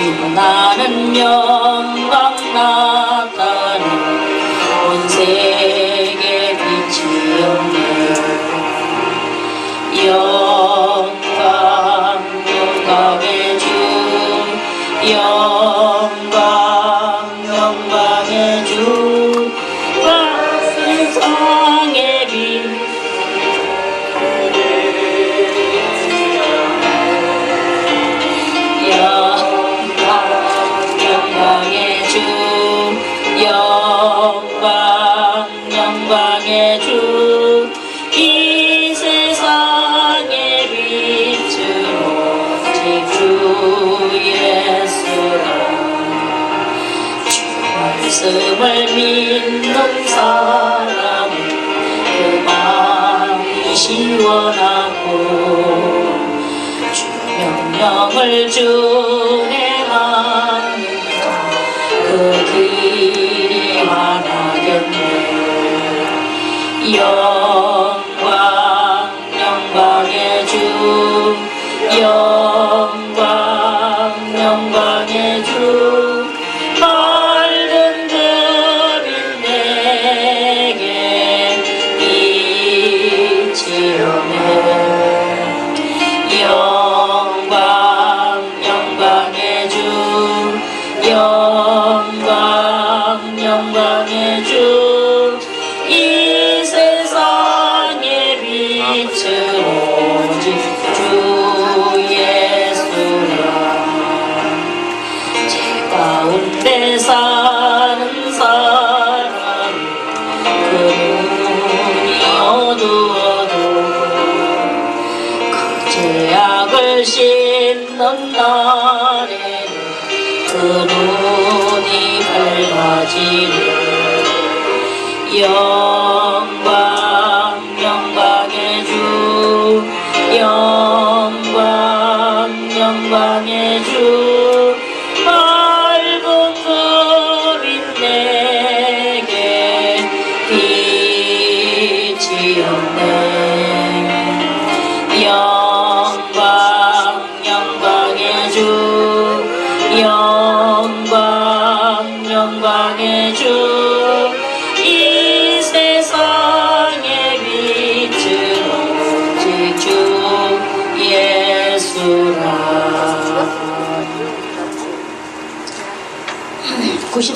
그리고 나는 영광 나타나 온 세계 빛이 없네. 영광 영광의 주 영광 영광의 주 세상의 빛 영광 영광의 주 영광 영광의 주 이 세상의 빛은 오직 주 예수라. 주 말씀을 믿는 사람은 그 마음이 시원하고 주 명령을 준행하는 그 길이 환하겠네. 영광 영광의 주 영광 영광의 주 밝은 별이 내게 빛이 오네. 영광 영광의 주 영광 영광의 주 이 세상의 빛은 오직 주 예수라. 제 가운데 사는 사람 그 눈이 어두워도 그 죄악을 씻는 날에는 그 눈이 밝아지네. 영광 영광의 주 영광 영광의 주 밝은 별이 내게 빛이 없네.